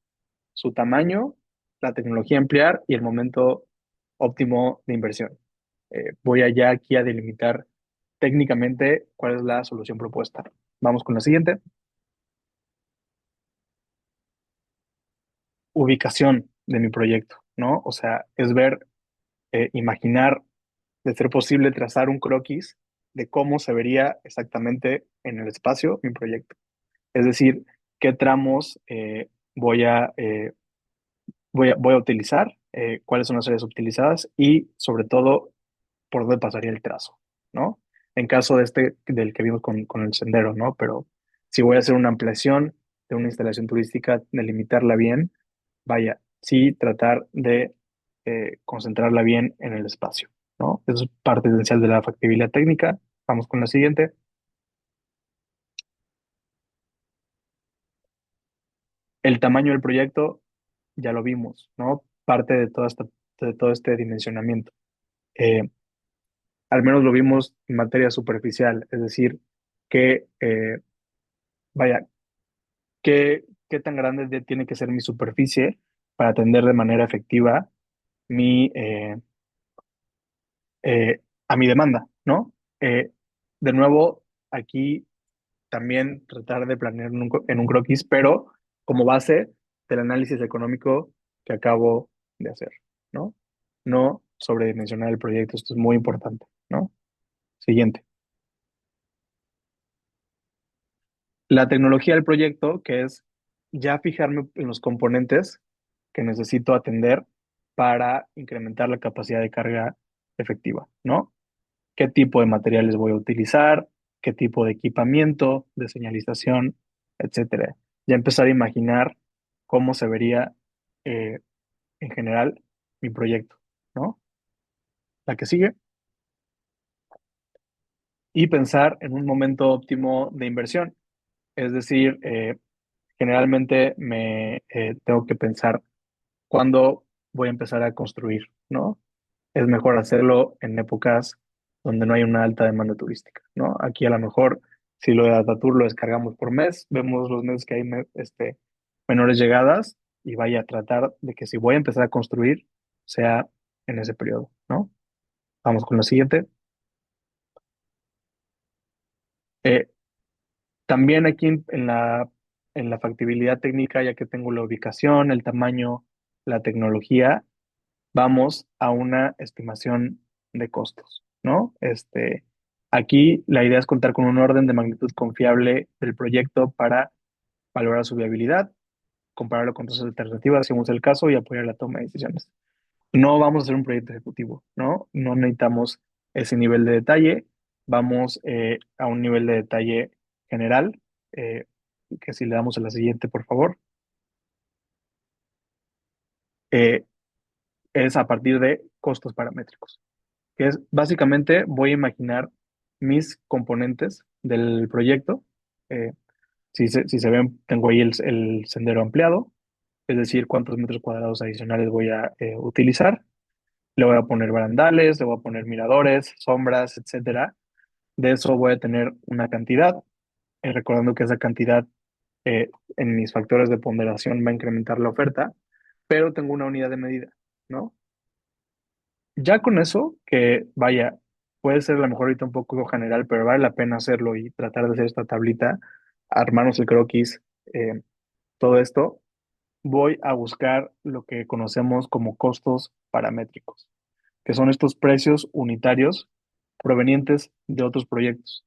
[SPEAKER 2] su tamaño, la tecnología a emplear y el momento óptimo de inversión. Voy allá aquí a delimitar técnicamente cuál es la solución propuesta. Vamos con la siguiente. Ubicación de mi proyecto, ¿no? O sea, es ver, imaginar, de ser posible, trazar un croquis de cómo se vería exactamente en el espacio mi proyecto. Es decir, qué tramos voy a utilizar, cuáles son las áreas utilizadas y sobre todo por dónde pasaría el trazo, ¿no? En caso de del que vimos con el sendero, ¿no? Pero si voy a hacer una ampliación de una instalación turística, delimitarla bien, vaya, sí tratar de concentrarla bien en el espacio, ¿no? Eso es parte esencial de la factibilidad técnica. Vamos con la siguiente. El tamaño del proyecto, ya lo vimos, ¿no? Parte de todo este dimensionamiento. Eh, Al menos lo vimos en materia superficial, es decir, que, vaya, qué tan grande tiene que ser mi superficie para atender de manera efectiva mi, a mi demanda, ¿no? De nuevo, aquí también tratar de planear en un croquis, pero como base del análisis económico que acabo de hacer, ¿no? No sobredimensionar el proyecto, esto es muy importante, ¿no? Siguiente. La tecnología del proyecto, que es ya fijarme en los componentes que necesito atender para incrementar la capacidad de carga efectiva, ¿no? ¿Qué tipo de materiales voy a utilizar? ¿Qué tipo de equipamiento, de señalización, etcétera? Ya empezar a imaginar cómo se vería eh, en general mi proyecto, ¿no? La que sigue. Y pensar en un momento óptimo de inversión. Es decir, generalmente me tengo que pensar cuándo voy a empezar a construir, ¿no? Es mejor hacerlo en épocas donde no hay una alta demanda turística, ¿no? Aquí a lo mejor, si lo de Atatur lo descargamos por mes, vemos los meses que hay menores llegadas y vaya a tratar de que si voy a empezar a construir, sea en ese periodo, ¿no? Vamos con la siguiente. Eh, También aquí en la factibilidad técnica, ya que tengo la ubicación, el tamaño, la tecnología, vamos a una estimación de costos, ¿no? Aquí la idea es contar con un orden de magnitud confiable del proyecto para valorar su viabilidad, compararlo con otras alternativas, según sea el caso, y apoyar la toma de decisiones. No vamos a hacer un proyecto ejecutivo, ¿no? No necesitamos ese nivel de detalle, vamos a un nivel de detalle general, eh, que si le damos a la siguiente, por favor, eh, es a partir de costos paramétricos, que es básicamente voy a imaginar mis componentes del proyecto. eh, si se ven, tengo ahí el sendero ampliado, es decir, cuántos metros cuadrados adicionales voy a utilizar. Le voy a poner barandales, le voy a poner miradores, sombras, etcétera. De eso voy a tener una cantidad, recordando que esa cantidad en mis factores de ponderación va a incrementar la oferta, pero tengo una unidad de medida, ¿no? Ya con eso, que vaya, puede ser a lo mejor ahorita un poco general, pero vale la pena hacerlo y tratar de hacer esta tablita, armarnos el croquis, todo esto, voy a buscar lo que conocemos como costos paramétricos, que son estos precios unitarios provenientes de otros proyectos.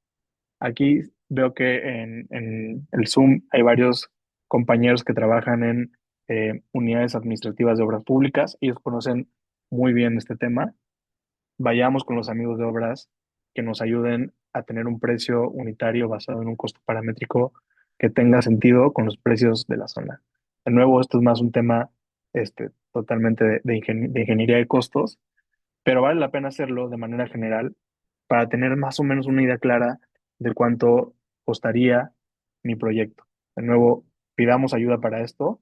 [SPEAKER 2] Aquí veo que en el Zoom hay varios compañeros que trabajan en unidades administrativas de obras públicas. Ellos conocen muy bien este tema. Vayamos con los amigos de obras que nos ayuden a tener un precio unitario basado en un costo paramétrico que tenga sentido con los precios de la zona. De nuevo, esto es más un tema totalmente de ingeniería de costos, pero vale la pena hacerlo de manera general para tener más o menos una idea clara de cuánto costaría mi proyecto. De nuevo, pidamos ayuda para esto,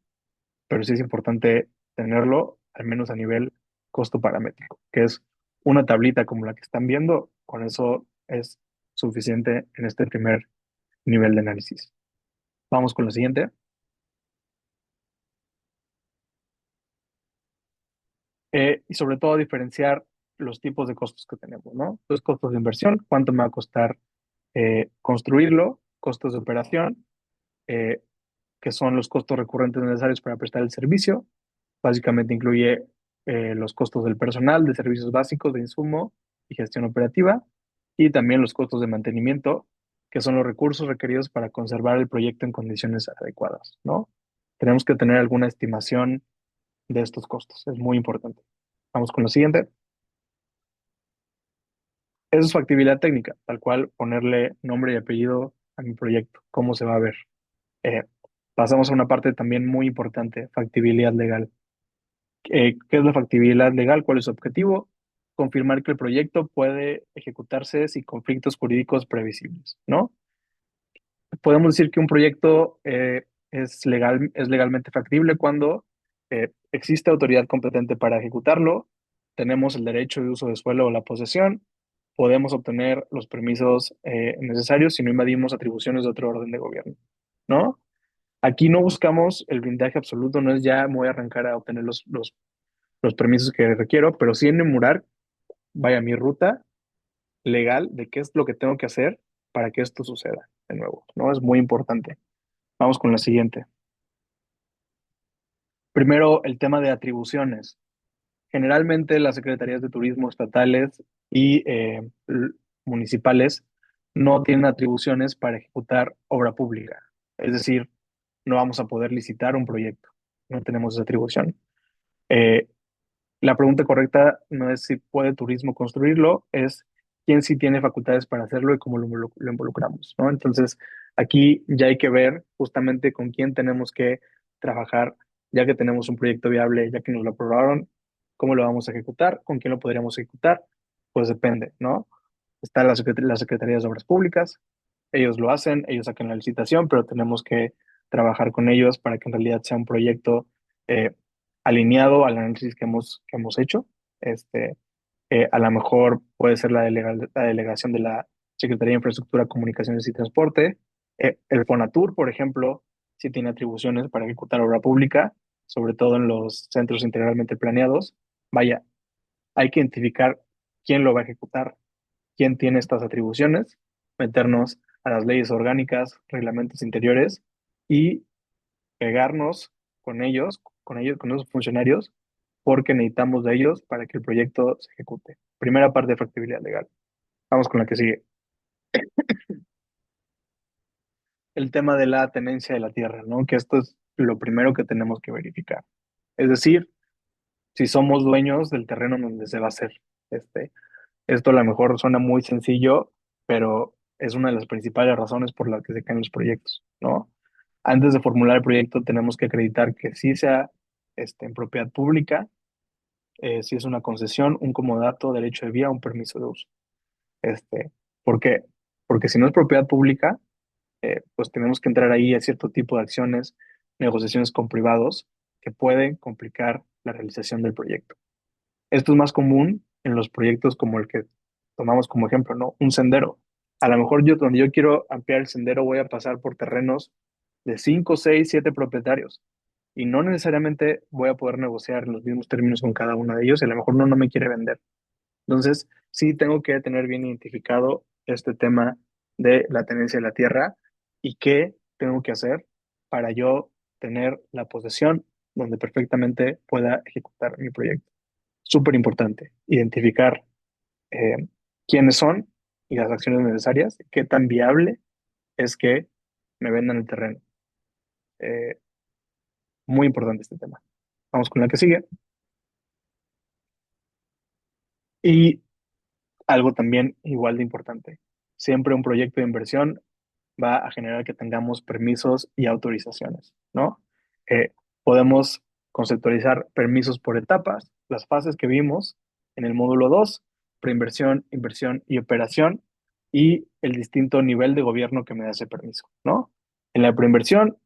[SPEAKER 2] pero sí es importante tenerlo al menos a nivel costo paramétrico, que es una tablita como la que están viendo, con eso es suficiente en este primer nivel de análisis. Vamos con la siguiente. Y sobre todo diferenciar los tipos de costos que tenemos, ¿no? Los costos de inversión, cuánto me va a costar construirlo, costos de operación, eh, que son los costos recurrentes necesarios para prestar el servicio. Básicamente incluye los costos del personal, de servicios básicos, de insumo y gestión operativa, y también los costos de mantenimiento, que son los recursos requeridos para conservar el proyecto en condiciones adecuadas, ¿no? Tenemos que tener alguna estimación de estos costos, es muy importante. Vamos con lo siguiente. Eso es factibilidad técnica, tal cual ponerle nombre y apellido a mi proyecto, cómo se va a ver. Eh, Pasamos a una parte también muy importante, factibilidad legal. ¿Qué es la factibilidad legal? ¿Cuál es su objetivo? Confirmar que el proyecto puede ejecutarse sin conflictos jurídicos previsibles, ¿no? Podemos decir que un proyecto es legalmente factible cuando existe autoridad competente para ejecutarlo, tenemos el derecho de uso de suelo o la posesión, podemos obtener los permisos necesarios si no invadimos atribuciones de otro orden de gobierno, ¿no? Aquí no buscamos el blindaje absoluto, no es ya me voy a arrancar a obtener los permisos que requiero, pero sí enumerar, vaya, mi ruta legal de qué es lo que tengo que hacer para que esto suceda de nuevo, ¿no? Es muy importante. Vamos con la siguiente. Primero, el tema de atribuciones. Generalmente las secretarías de turismo estatales y municipales no tienen atribuciones para ejecutar obra pública. Es decir, no vamos a poder licitar un proyecto. No tenemos esa atribución. Eh, la pregunta correcta no es si puede turismo construirlo, es quién sí tiene facultades para hacerlo y cómo lo involucramos, ¿no? Entonces, aquí ya hay que ver justamente con quién tenemos que trabajar, ya que tenemos un proyecto viable, ya que nos lo aprobaron, cómo lo vamos a ejecutar, con quién lo podríamos ejecutar, pues depende, ¿no? Está las secretarías de Obras Públicas, ellos lo hacen, ellos sacan la licitación, pero tenemos que trabajar con ellos para que en realidad sea un proyecto eh, alineado al análisis que hemos hecho. Este, a lo mejor puede ser la delegación de la Secretaría de Infraestructura, Comunicaciones y Transporte. El Fonatur, por ejemplo, sí tiene atribuciones para ejecutar obra pública, sobre todo en los centros integralmente planeados. Vaya, hay que identificar quién lo va a ejecutar, quién tiene estas atribuciones, meternos a las leyes orgánicas, reglamentos interiores y pegarnos con esos funcionarios, porque necesitamos de ellos para que el proyecto se ejecute. Primera parte de factibilidad legal. Vamos con la que sigue. El tema de la tenencia de la tierra, ¿no? Que esto es lo primero que tenemos que verificar. Es decir, si somos dueños del terreno donde se va a hacer. Este, Esto a lo mejor suena muy sencillo, pero es una de las principales razones por las que se caen los proyectos, ¿no? Antes de formular el proyecto tenemos que acreditar que sí sea en propiedad pública, si es una concesión, un comodato, derecho de vía, un permiso de uso. Este, ¿Por qué? Porque si no es propiedad pública, pues tenemos que entrar ahí a cierto tipo de acciones, negociaciones con privados que pueden complicar la realización del proyecto. Esto es más común en los proyectos como el que tomamos como ejemplo, ¿no? Un sendero. A lo mejor yo, donde yo quiero ampliar el sendero, voy a pasar por terrenos de 5, 6, 7 propietarios. Y no necesariamente voy a poder negociar los mismos términos con cada uno de ellos y a lo mejor no me quiere vender. Entonces, sí tengo que tener bien identificado este tema de la tenencia de la tierra y qué tengo que hacer para yo tener la posesión donde perfectamente pueda ejecutar mi proyecto. Súper importante, identificar eh, quiénes son y las acciones necesarias, qué tan viable es que me vendan el terreno. Eh, Muy importante este tema. Vamos con la que sigue. Y algo también igual de importante. Siempre un proyecto de inversión va a generar que tengamos permisos y autorizaciones, ¿no? Eh, Podemos conceptualizar permisos por etapas, las fases que vimos en el módulo 2: preinversión, inversión y operación, y el distinto nivel de gobierno que me da ese permiso, ¿no? En la preinversión,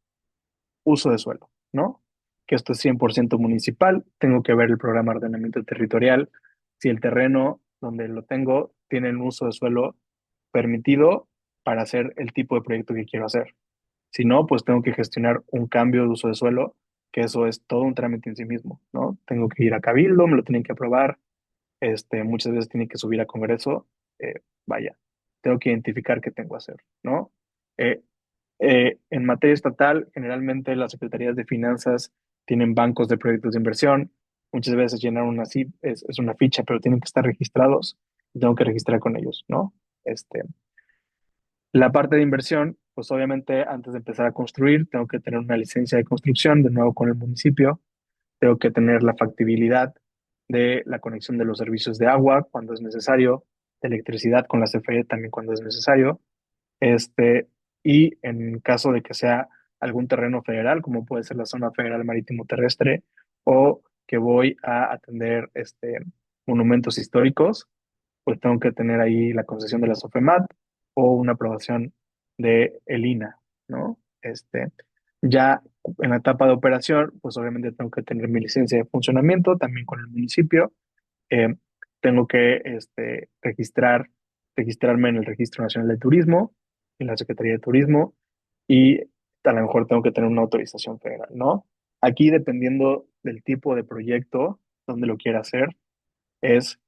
[SPEAKER 2] uso de suelo, ¿no? Que esto es 100% municipal, tengo que ver el programa de ordenamiento territorial, si el terreno donde lo tengo tiene un uso de suelo permitido para hacer el tipo de proyecto que quiero hacer. Si no, pues tengo que gestionar un cambio de uso de suelo, que eso es todo un trámite en sí mismo, ¿no? Tengo que ir a Cabildo, me lo tienen que aprobar, muchas veces tiene que subir a Congreso, vaya, tengo que identificar qué tengo que hacer, ¿no? Eh, en materia estatal, generalmente las secretarías de finanzas tienen bancos de proyectos de inversión, muchas veces llenar una CIP es una ficha, pero tienen que estar registrados y tengo que registrar con ellos, ¿no? Este, la parte de inversión, pues obviamente antes de empezar a construir, tengo que tener una licencia de construcción, de nuevo con el municipio, tengo que tener la factibilidad de la conexión de los servicios de agua cuando es necesario, de electricidad con la CFE también cuando es necesario, este, y en caso de que sea algún terreno federal, como puede ser la zona federal marítimo terrestre, o que voy a atender monumentos históricos, pues tengo que tener ahí la concesión de la SOFEMAT o una aprobación de el INA, ¿no? Ya en la etapa de operación, pues obviamente tengo que tener mi licencia de funcionamiento también con el municipio. Eh, Tengo que registrarme en el Registro Nacional de Turismo, en la Secretaría de Turismo, y a lo mejor tengo que tener una autorización federal, ¿no? Aquí, dependiendo del tipo de proyecto donde lo quiera hacer, es,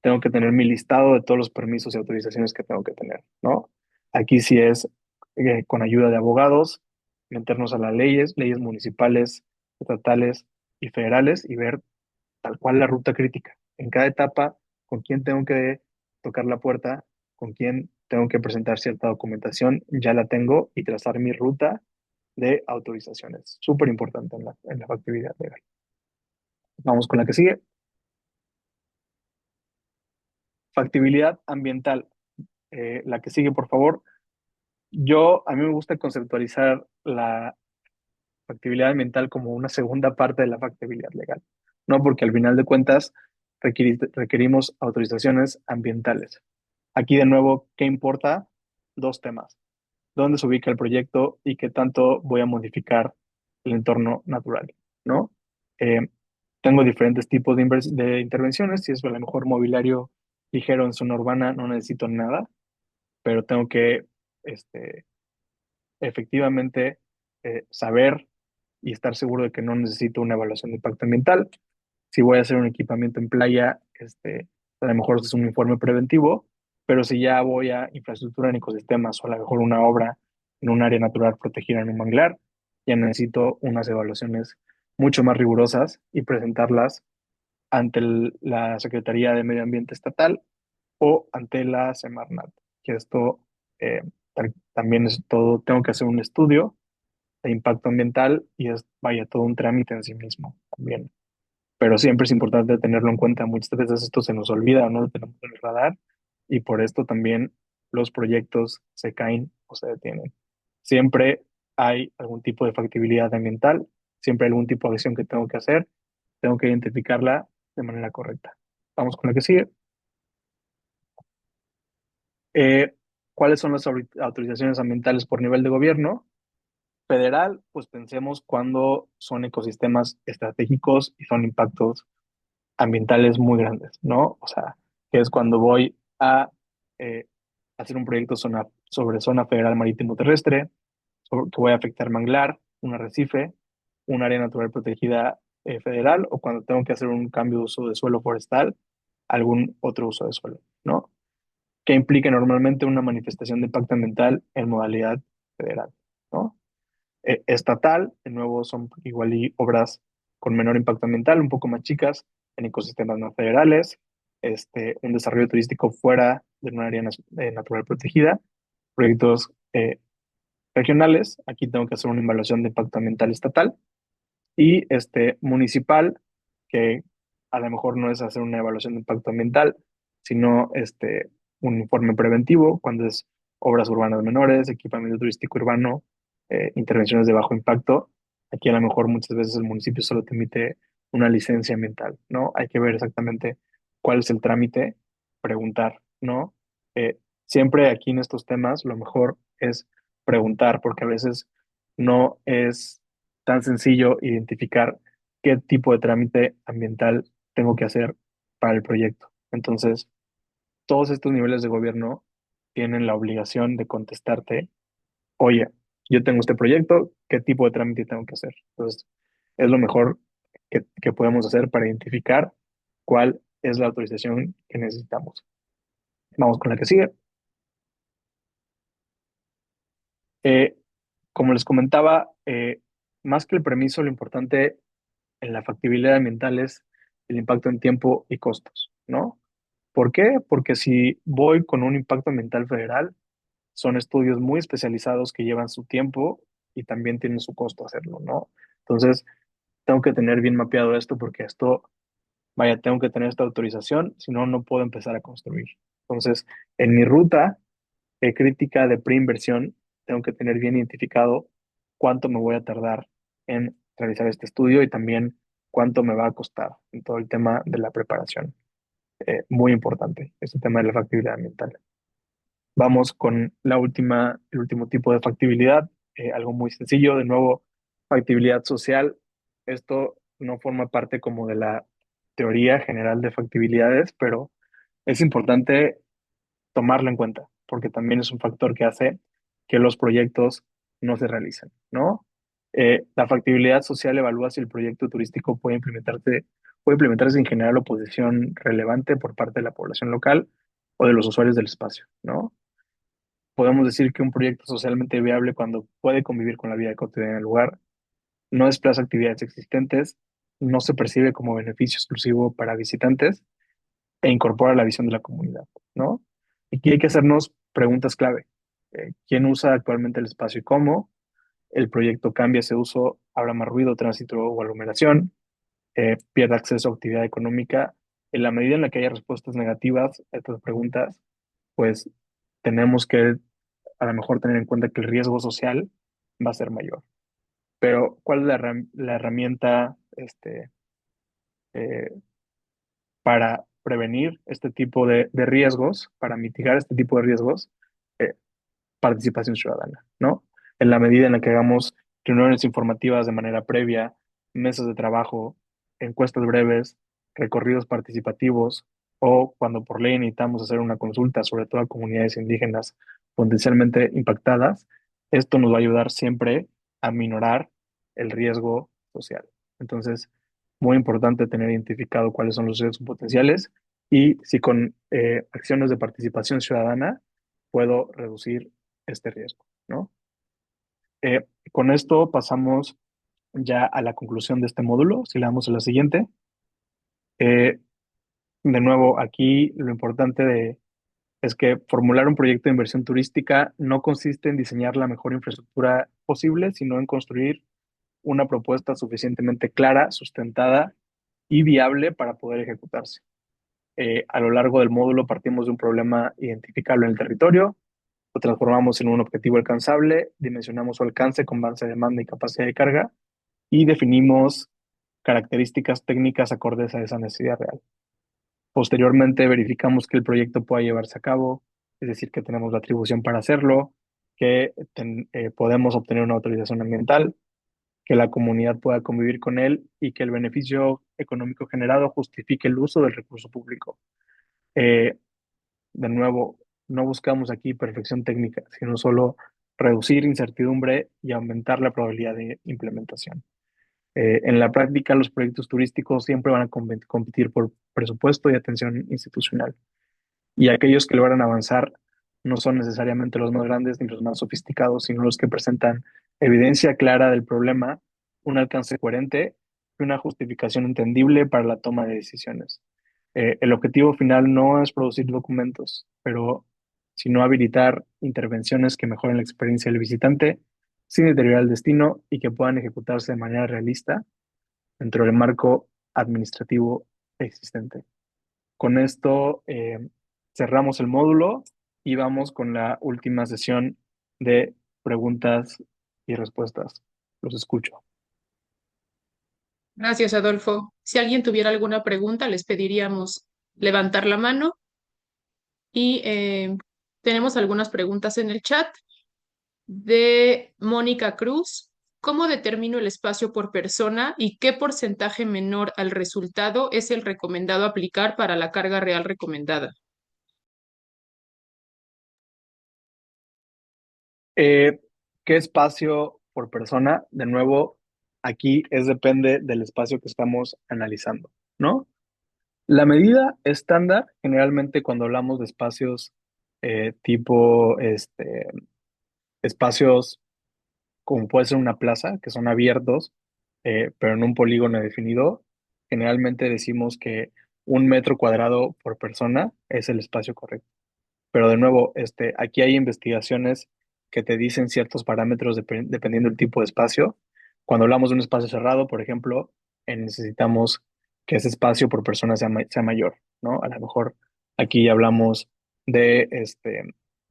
[SPEAKER 2] tengo que tener mi listado de todos los permisos y autorizaciones que tengo que tener, ¿no? Aquí sí es con ayuda de abogados, meternos a las leyes municipales, estatales y federales y ver tal cual la ruta crítica. En cada etapa, con quién tengo que tocar la puerta, con quién tengo que presentar cierta documentación, ya la tengo y trazar mi ruta de autorizaciones. Súper importante en la factibilidad legal. Vamos con la que sigue. Factibilidad ambiental. La que sigue, por favor. A mí me gusta conceptualizar la factibilidad ambiental como una segunda parte de la factibilidad legal, ¿no? Porque al final de cuentas requerimos autorizaciones ambientales. Aquí de nuevo, ¿qué importa? Dos temas. ¿Dónde se ubica el proyecto y qué tanto voy a modificar el entorno natural, ¿no? Eh, Tengo diferentes tipos de intervenciones. Si es a lo mejor mobiliario ligero en zona urbana, no necesito nada, pero tengo que este, efectivamente saber y estar seguro de que no necesito una evaluación de impacto ambiental. Si voy a hacer un equipamiento en playa, a lo mejor es un informe preventivo, pero si ya voy a infraestructura en ecosistemas o a lo mejor una obra en un área natural protegida en un manglar, ya necesito unas evaluaciones mucho más rigurosas y presentarlas ante la Secretaría de Medio Ambiente Estatal o ante la Semarnat, que esto también es todo, tengo que hacer un estudio de impacto ambiental y es, vaya, todo un trámite en sí mismo también. Pero siempre es importante tenerlo en cuenta. Muchas veces esto se nos olvida o no lo tenemos en el radar y por esto también los proyectos se caen o se detienen. Siempre hay algún tipo de factibilidad ambiental, siempre hay algún tipo de acción que tengo que hacer, tengo que identificarla de manera correcta. Vamos con la que sigue. Eh, ¿Cuáles son las autorizaciones ambientales por nivel de gobierno? Federal, pues pensemos cuando son ecosistemas estratégicos y son impactos ambientales muy grandes, ¿no? O sea, que es cuando voy a eh, hacer un proyecto sobre zona federal marítimo terrestre, que voy a afectar manglar, un arrecife, un área natural protegida federal, o cuando tengo que hacer un cambio de uso de suelo forestal, algún otro uso de suelo, ¿no? Que implica normalmente una manifestación de impacto ambiental en modalidad federal, ¿no? Estatal, de nuevo son igual y obras con menor impacto ambiental, un poco más chicas, en ecosistemas no federales, un desarrollo turístico fuera de un área natural protegida, proyectos regionales, aquí tengo que hacer una evaluación de impacto ambiental estatal, y municipal, que a lo mejor no es hacer una evaluación de impacto ambiental, sino un informe preventivo, cuando es obras urbanas menores, equipamiento turístico urbano, intervenciones de bajo impacto. Aquí a lo mejor muchas veces el municipio solo te emite una licencia ambiental, ¿no? Hay que ver exactamente cuál es el trámite, preguntar, ¿no? Siempre aquí en estos temas lo mejor es preguntar, porque a veces no es tan sencillo identificar qué tipo de trámite ambiental tengo que hacer para el proyecto. Entonces, todos estos niveles de gobierno tienen la obligación de contestarte, oye, yo tengo este proyecto, ¿qué tipo de trámite tengo que hacer? Entonces, es lo mejor que podemos hacer para identificar cuál es la autorización que necesitamos. Vamos con la que sigue. Eh, Como les comentaba, más que el permiso, lo importante en la factibilidad ambiental es el impacto en tiempo y costos, ¿no? ¿Por qué? Porque si voy con un impacto ambiental federal, son estudios muy especializados que llevan su tiempo y también tienen su costo hacerlo, ¿no? Entonces, tengo que tener bien mapeado esto porque vaya, tengo que tener esta autorización, si no, no puedo empezar a construir. Entonces, en mi ruta crítica de preinversión, tengo que tener bien identificado cuánto me voy a tardar en realizar este estudio y también cuánto me va a costar en todo el tema de la preparación. Muy importante, este tema de la factibilidad ambiental. Vamos con el último tipo de factibilidad, algo muy sencillo, de nuevo, factibilidad social. Esto no forma parte como de la teoría general de factibilidades, pero es importante tomarlo en cuenta, porque también es un factor que hace que los proyectos no se realizan, ¿no? La factibilidad social evalúa si el proyecto turístico puede implementarse sin generar oposición relevante por parte de la población local o de los usuarios del espacio, ¿no? Podemos decir que un proyecto socialmente viable cuando puede convivir con la vida cotidiana del lugar, no desplaza actividades existentes, no se percibe como beneficio exclusivo para visitantes e incorpora la visión de la comunidad, ¿no? Aquí hay que hacernos preguntas clave. ¿Quién usa actualmente el espacio y cómo? ¿El proyecto cambia ese uso? ¿Habrá más ruido, tránsito o aglomeración? ¿Pierde acceso a actividad económica? En la medida en la que haya respuestas negativas a estas preguntas, pues tenemos que a lo mejor tener en cuenta que el riesgo social va a ser mayor. Pero, ¿cuál es la herramienta eh, para prevenir este tipo de riesgos, para mitigar este tipo de riesgos? Eh, Participación ciudadana, ¿no? En la medida en la que hagamos reuniones informativas de manera previa, mesas de trabajo, encuestas breves, recorridos participativos, o cuando por ley necesitamos hacer una consulta, sobre todo a comunidades indígenas potencialmente impactadas, esto nos va a ayudar siempre a minorar el riesgo social. Entonces, muy importante tener identificado cuáles son los riesgos potenciales y si con acciones de participación ciudadana puedo reducir este riesgo, ¿no? Con esto pasamos ya a la conclusión de este módulo. Si le damos a la siguiente, eh, de nuevo, aquí lo importante es que formular un proyecto de inversión turística no consiste en diseñar la mejor infraestructura posible, sino en construir una propuesta suficientemente clara, sustentada y viable para poder ejecutarse. A lo largo del módulo partimos de un problema identificable en el territorio, lo transformamos en un objetivo alcanzable, dimensionamos su alcance con base de demanda y capacidad de carga y definimos características técnicas acordes a esa necesidad real. Posteriormente verificamos que el proyecto pueda llevarse a cabo, es decir, que tenemos la atribución para hacerlo, que podemos obtener una autorización ambiental, que la comunidad pueda convivir con él y que el beneficio económico generado justifique el uso del recurso público. Eh, de nuevo, no buscamos aquí perfección técnica, sino solo reducir incertidumbre y aumentar la probabilidad de implementación. En la práctica, los proyectos turísticos siempre van a competir por presupuesto y atención institucional. Y aquellos que logran avanzar no son necesariamente los más grandes ni los más sofisticados, sino los que presentan evidencia clara del problema, un alcance coherente y una justificación entendible para la toma de decisiones. El objetivo final no es producir documentos, pero sino habilitar intervenciones que mejoren la experiencia del visitante sin deteriorar el destino y que puedan ejecutarse de manera realista dentro del marco administrativo existente. Con esto cerramos el módulo y vamos con la última sesión de preguntas y respuestas. Los escucho.
[SPEAKER 1] Gracias, Adolfo. Si alguien tuviera alguna pregunta, les pediríamos levantar la mano y tenemos algunas preguntas en el chat de Mónica Cruz. ¿Cómo determino el espacio por persona y qué porcentaje menor al resultado es el recomendado aplicar para la carga real recomendada?
[SPEAKER 2] Eh, ¿Qué espacio por persona? De nuevo, aquí depende del espacio que estamos analizando, ¿no? La medida estándar, generalmente cuando hablamos de espacios tipo espacios como puede ser una plaza, que son abiertos, pero en un polígono definido, generalmente decimos que 1 metro cuadrado por persona es el espacio correcto. Pero de nuevo, aquí hay investigaciones que te dicen ciertos parámetros dependiendo del tipo de espacio. Cuando hablamos de un espacio cerrado, por ejemplo, necesitamos que ese espacio por persona sea mayor, ¿no? A lo mejor aquí ya hablamos de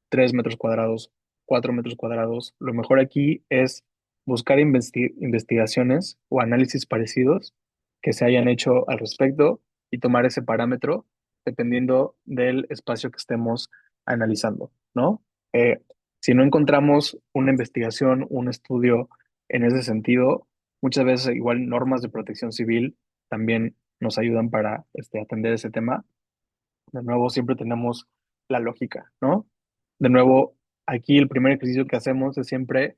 [SPEAKER 2] 3 metros cuadrados, 4 metros cuadrados. Lo mejor aquí es buscar investigaciones o análisis parecidos que se hayan hecho al respecto y tomar ese parámetro dependiendo del espacio que estemos analizando, ¿no? Eh, si no encontramos una investigación, un estudio en ese sentido, muchas veces igual normas de protección civil también nos ayudan para atender ese tema. De nuevo, siempre tenemos la lógica, ¿no? De nuevo, aquí el primer ejercicio que hacemos es siempre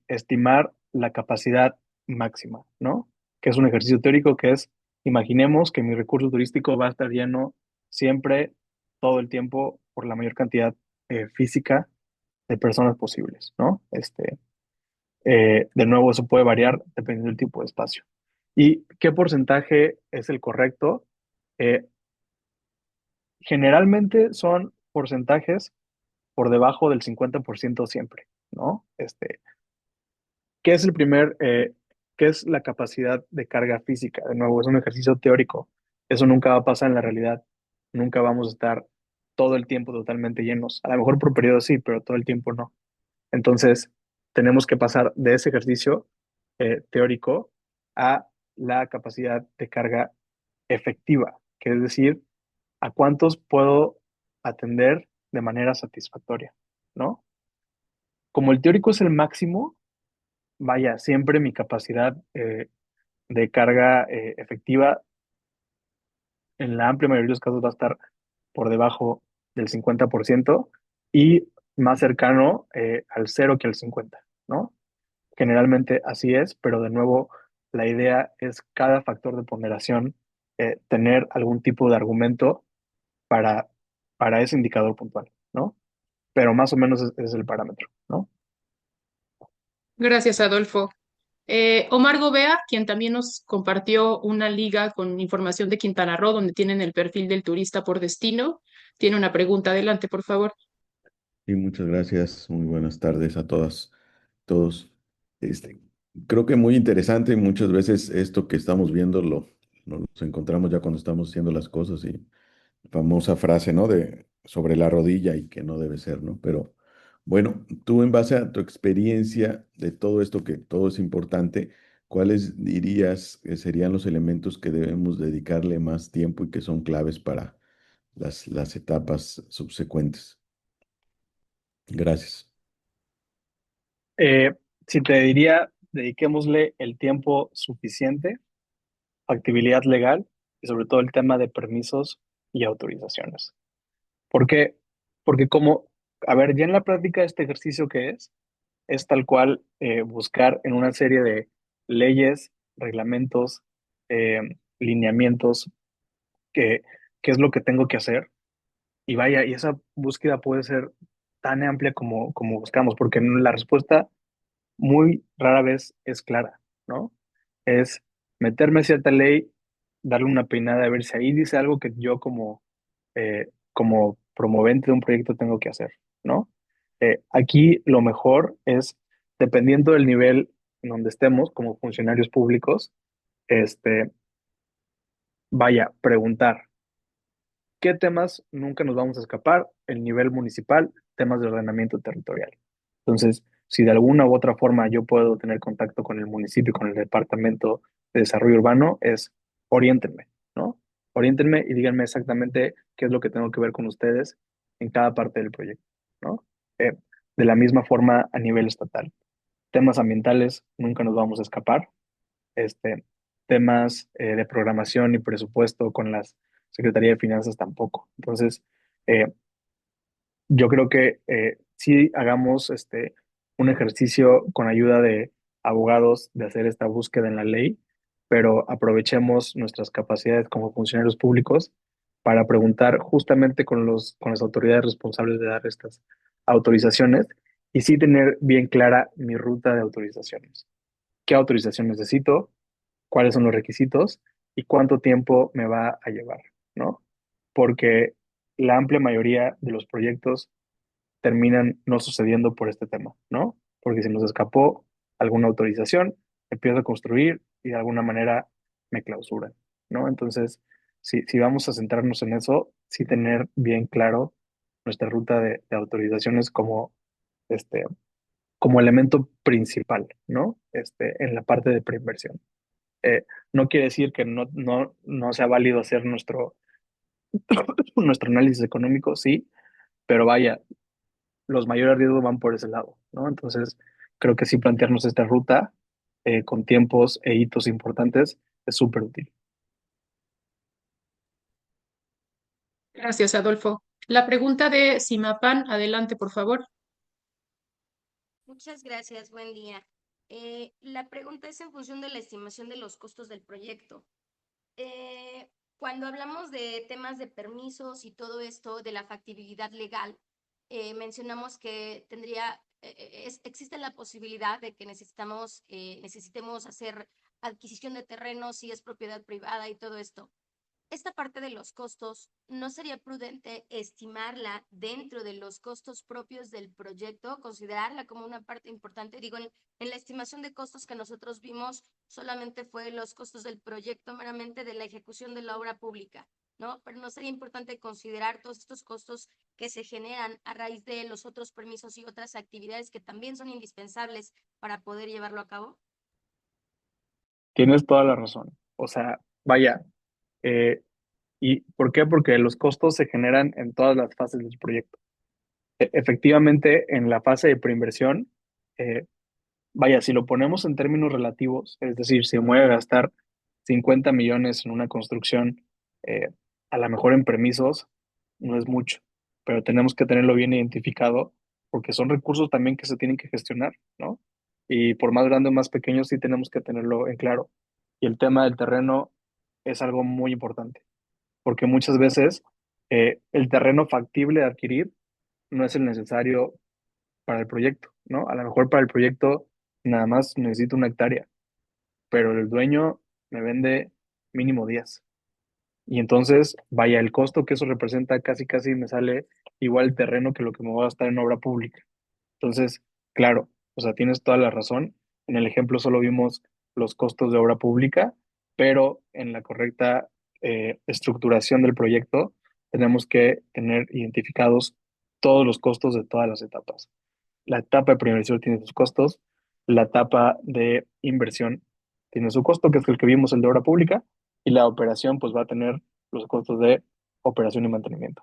[SPEAKER 2] estimar la capacidad máxima, ¿no? Que es un ejercicio teórico que es, imaginemos que mi recurso turístico va a estar lleno siempre, todo el tiempo, por la mayor cantidad física de personas posibles, ¿no? De nuevo, eso puede variar dependiendo del tipo de espacio. ¿Y qué porcentaje es el correcto? Eh, Generalmente son porcentajes por debajo del 50% siempre, ¿no? ¿Qué es el primer, qué es la capacidad de carga física? De nuevo, es un ejercicio teórico. Eso nunca va a pasar en la realidad. Nunca vamos a estar todo el tiempo totalmente llenos. A lo mejor por periodos sí, pero todo el tiempo no. Entonces, tenemos que pasar de ese ejercicio teórico a la capacidad de carga efectiva, que es decir, a cuántos puedo atender de manera satisfactoria, ¿no? Como el teórico es el máximo, vaya, siempre mi capacidad de carga efectiva en la amplia mayoría de los casos va a estar por debajo del 50% y más cercano al cero que al 50, ¿no? Generalmente así es, pero de nuevo, la idea es cada factor de ponderación tener algún tipo de argumento para, para ese indicador puntual, ¿no? Pero más o menos es el parámetro, ¿no?
[SPEAKER 1] Gracias, Adolfo. Omar Gobea, quien también nos compartió una liga con información de Quintana Roo, donde tienen el perfil del turista por destino, tiene una pregunta. Adelante, por favor.
[SPEAKER 4] Y muchas gracias. Muy buenas tardes a todas, todos. Este, Creo que muy interesante y muchas veces esto que estamos viendo lo nos encontramos ya cuando estamos haciendo las cosas y famosa frase, ¿no? De sobre la rodilla y que no debe ser, ¿no? Pero bueno, tú en base a tu experiencia de todo esto que todo es importante, ¿cuáles dirías que serían los elementos que debemos dedicarle más tiempo y que son claves para las etapas subsecuentes? Gracias.
[SPEAKER 2] Eh, si te diría, dediquémosle el tiempo suficiente, factibilidad legal y sobre todo el tema de permisos y autorizaciones. ¿Por qué? Porque como, a ver, ya en la práctica este ejercicio que es tal cual buscar en una serie de leyes, reglamentos, lineamientos, que, qué es lo que tengo que hacer. Y vaya, y esa búsqueda puede ser tan amplia como buscamos, porque la respuesta muy rara vez es clara, ¿no? Es meterme a cierta ley, darle una peinada a ver si ahí dice algo que yo como promovente de un proyecto tengo que hacer, ¿no? Aquí lo mejor es, dependiendo del nivel en donde estemos como funcionarios públicos, este, vaya, preguntar. ¿Qué temas nunca nos vamos a escapar? El nivel municipal, temas de ordenamiento territorial. Entonces, si de alguna u otra forma yo puedo tener contacto con el municipio, con el departamento de desarrollo urbano, es oriéntenme, ¿no? Oriéntenme y díganme exactamente qué es lo que tengo que ver con ustedes en cada parte del proyecto, ¿no? De la misma forma a nivel estatal. Temas ambientales nunca nos vamos a escapar, temas de programación y presupuesto con las Secretaría de Finanzas tampoco. Entonces, eh, yo creo que sí hagamos un ejercicio con ayuda de abogados de hacer esta búsqueda en la ley, pero aprovechemos nuestras capacidades como funcionarios públicos para preguntar justamente con las autoridades responsables de dar estas autorizaciones y sí tener bien clara mi ruta de autorizaciones. ¿Qué autorización necesito? ¿Cuáles son los requisitos y cuánto tiempo me va a llevar, ¿no? Porque la amplia mayoría de los proyectos terminan no sucediendo por este tema, ¿no? Porque se nos escapó alguna autorización, empiezo a construir y de alguna manera me clausuran, ¿no? Entonces, si vamos a centrarnos en eso, sí tener bien claro nuestra ruta de autorizaciones este, como elemento principal, ¿no? En la parte de preinversión. Eh, no quiere decir que no sea válido hacer nuestro análisis económico, sí, pero vaya, los mayores riesgos van por ese lado, ¿no? Entonces, creo que sí plantearnos esta ruta con tiempos e hitos importantes es súper útil.
[SPEAKER 1] Gracias, Adolfo. La pregunta de Simapan, adelante, por favor.
[SPEAKER 5] Muchas gracias, buen día. La pregunta es en función de la estimación de los costos del proyecto. Cuando hablamos de temas de permisos y todo esto, de la factibilidad legal, mencionamos que existe la posibilidad de que necesitemos hacer adquisición de terrenos si es propiedad privada y todo esto. Esta parte de los costos, ¿no sería prudente estimarla dentro de los costos propios del proyecto, considerarla como una parte importante? Digo, en la estimación de costos que nosotros vimos, solamente fue los costos del proyecto meramente de la ejecución de la obra pública, ¿no? Pero ¿no sería importante considerar todos estos costos que se generan a raíz de los otros permisos y otras actividades que también son indispensables para poder llevarlo a cabo?
[SPEAKER 2] Tienes toda la razón. O sea, vaya, eh, ¿y por qué? Porque los costos se generan en todas las fases del proyecto. Efectivamente, en la fase de preinversión, eh, vaya, si lo ponemos en términos relativos, es decir, si me voy a gastar 50 millones en una construcción, eh, a lo mejor en permisos, no es mucho, pero tenemos que tenerlo bien identificado porque son recursos también que se tienen que gestionar, ¿no? Y por más grande o más pequeño, sí tenemos que tenerlo en claro. Y el tema del terreno es algo muy importante, porque muchas veces el terreno factible de adquirir no es el necesario para el proyecto, ¿no? A lo mejor para el proyecto nada más necesito una hectárea, pero el dueño me vende mínimo 10. Y entonces, vaya, el costo que eso representa casi casi me sale igual el terreno que lo que me voy a gastar en obra pública. Entonces, claro, o sea, tienes toda la razón. En el ejemplo solo vimos los costos de obra pública, pero en la correcta estructuración del proyecto tenemos que tener identificados todos los costos de todas las etapas. La etapa de preinversión tiene sus costos, la etapa de inversión tiene su costo, que es el que vimos, el de obra pública, y la operación pues va a tener los costos de operación y mantenimiento.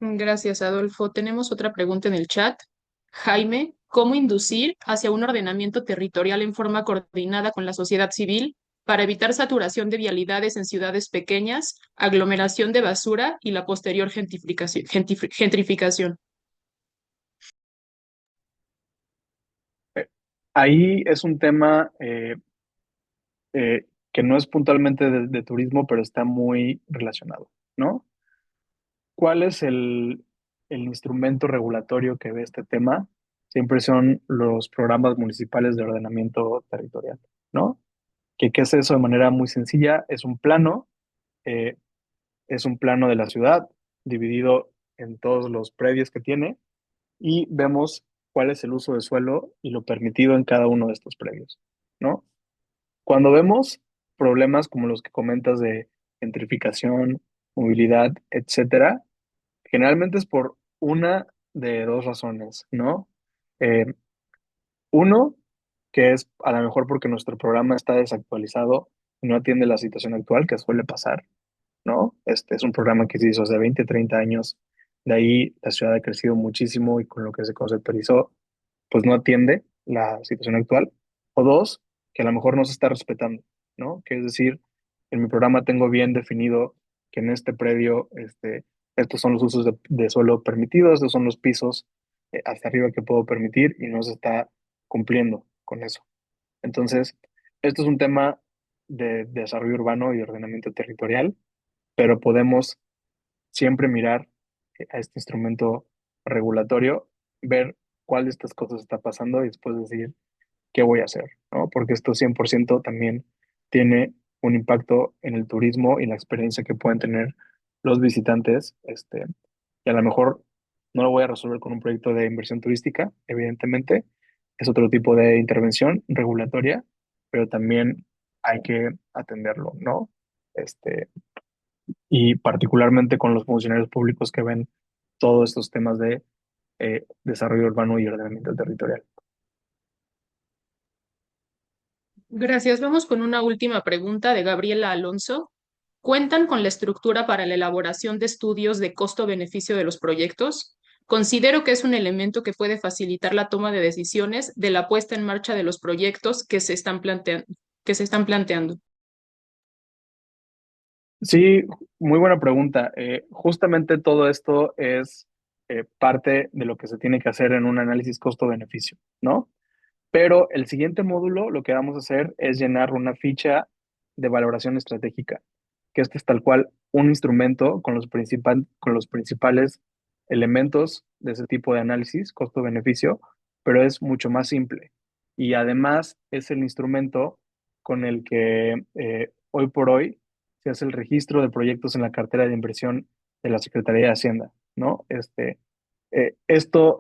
[SPEAKER 1] Gracias, Adolfo. Tenemos otra pregunta en el chat. Jaime, ¿cómo inducir hacia un ordenamiento territorial en forma coordinada con la sociedad civil para evitar saturación de vialidades en ciudades pequeñas, aglomeración de basura y la posterior gentrificación?
[SPEAKER 2] Eh, Ahí es un tema que no es puntualmente de turismo, pero está muy relacionado, ¿no? ¿Cuál es el instrumento regulatorio que ve este tema? Siempre son los programas municipales de ordenamiento territorial, ¿no? ¿Qué es eso de manera muy sencilla? Eh, es un plano de la ciudad dividido en todos los predios que tiene y vemos cuál es el uso de suelo y lo permitido en cada uno de estos predios, ¿no? Cuando vemos problemas como los que comentas de gentrificación, movilidad, etcétera, generalmente es por una de dos razones, ¿no? Eh, uno, que es a lo mejor porque nuestro programa está desactualizado y no atiende la situación actual, que suele pasar, ¿no? Este es un programa que se hizo hace 20, 30 años. De ahí la ciudad ha crecido muchísimo y con lo que se conceptualizó, pues no atiende la situación actual. O dos, que a lo mejor no se está respetando, ¿no? Que es decir, en mi programa tengo bien definido que en este predio, estos son los usos de suelo permitidos, estos son los pisos hasta arriba que puedo permitir y no se está cumpliendo con eso. Entonces, esto es un tema de desarrollo urbano y ordenamiento territorial, pero podemos siempre mirar a este instrumento regulatorio, ver cuál de estas cosas está pasando y después decir qué voy a hacer, ¿no? Porque esto 100% también tiene un impacto en el turismo y la experiencia que pueden tener los visitantes, y a lo mejor no lo voy a resolver con un proyecto de inversión turística, evidentemente, es otro tipo de intervención regulatoria, pero también hay que atenderlo, ¿no? Este, y particularmente con los funcionarios públicos que ven todos estos temas de desarrollo urbano y ordenamiento territorial.
[SPEAKER 1] Gracias. Vamos con una última pregunta de Gabriela Alonso. ¿Cuentan con la estructura para la elaboración de estudios de costo-beneficio de los proyectos? Considero que es un elemento que puede facilitar la toma de decisiones de la puesta en marcha de los proyectos que se están planteando.
[SPEAKER 2] Sí, muy buena pregunta. Justamente todo esto es parte de lo que se tiene que hacer en un análisis costo-beneficio, ¿no? Pero el siguiente módulo, lo que vamos a hacer es llenar una ficha de valoración estratégica, que este es tal cual un instrumento con los principales elementos de ese tipo de análisis, costo-beneficio, pero es mucho más simple. Y además es el instrumento con el que hoy por hoy se hace el registro de proyectos en la cartera de inversión de la Secretaría de Hacienda, ¿no? Esto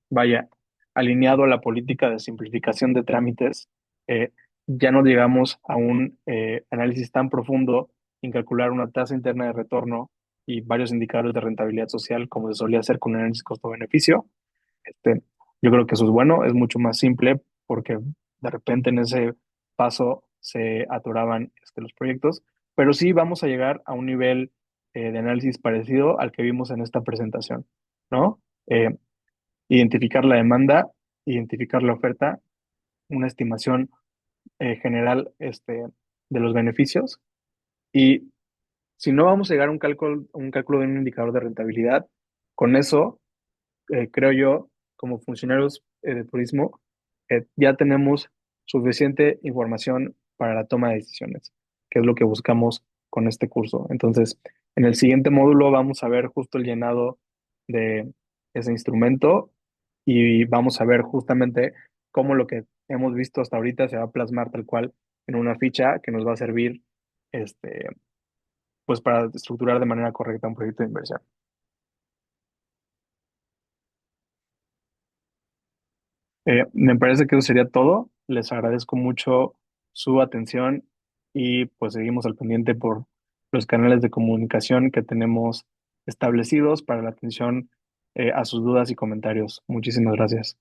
[SPEAKER 2] vaya, alineado a la política de simplificación de trámites, eh, ya no llegamos a un análisis tan profundo en calcular una tasa interna de retorno y varios indicadores de rentabilidad social como se solía hacer con un análisis costo-beneficio. Yo creo que eso es bueno, es mucho más simple porque de repente en ese paso se atoraban los proyectos, pero sí vamos a llegar a un nivel de análisis parecido al que vimos en esta presentación, ¿no? Identificar la demanda, identificar la oferta, una estimación general de los beneficios y si no vamos a llegar a un cálculo de un indicador de rentabilidad, con eso creo yo, como funcionarios de turismo, ya tenemos suficiente información para la toma de decisiones, que es lo que buscamos con este curso. Entonces, en el siguiente módulo vamos a ver justo el llenado de ese instrumento y vamos a ver justamente cómo lo que hemos visto hasta ahorita se va a plasmar tal cual en una ficha que nos va a servir este, pues para estructurar de manera correcta un proyecto de inversión. Me parece que eso sería todo. Les agradezco mucho su atención y pues seguimos al pendiente por los canales de comunicación que tenemos establecidos para la atención a sus dudas y comentarios. Muchísimas gracias.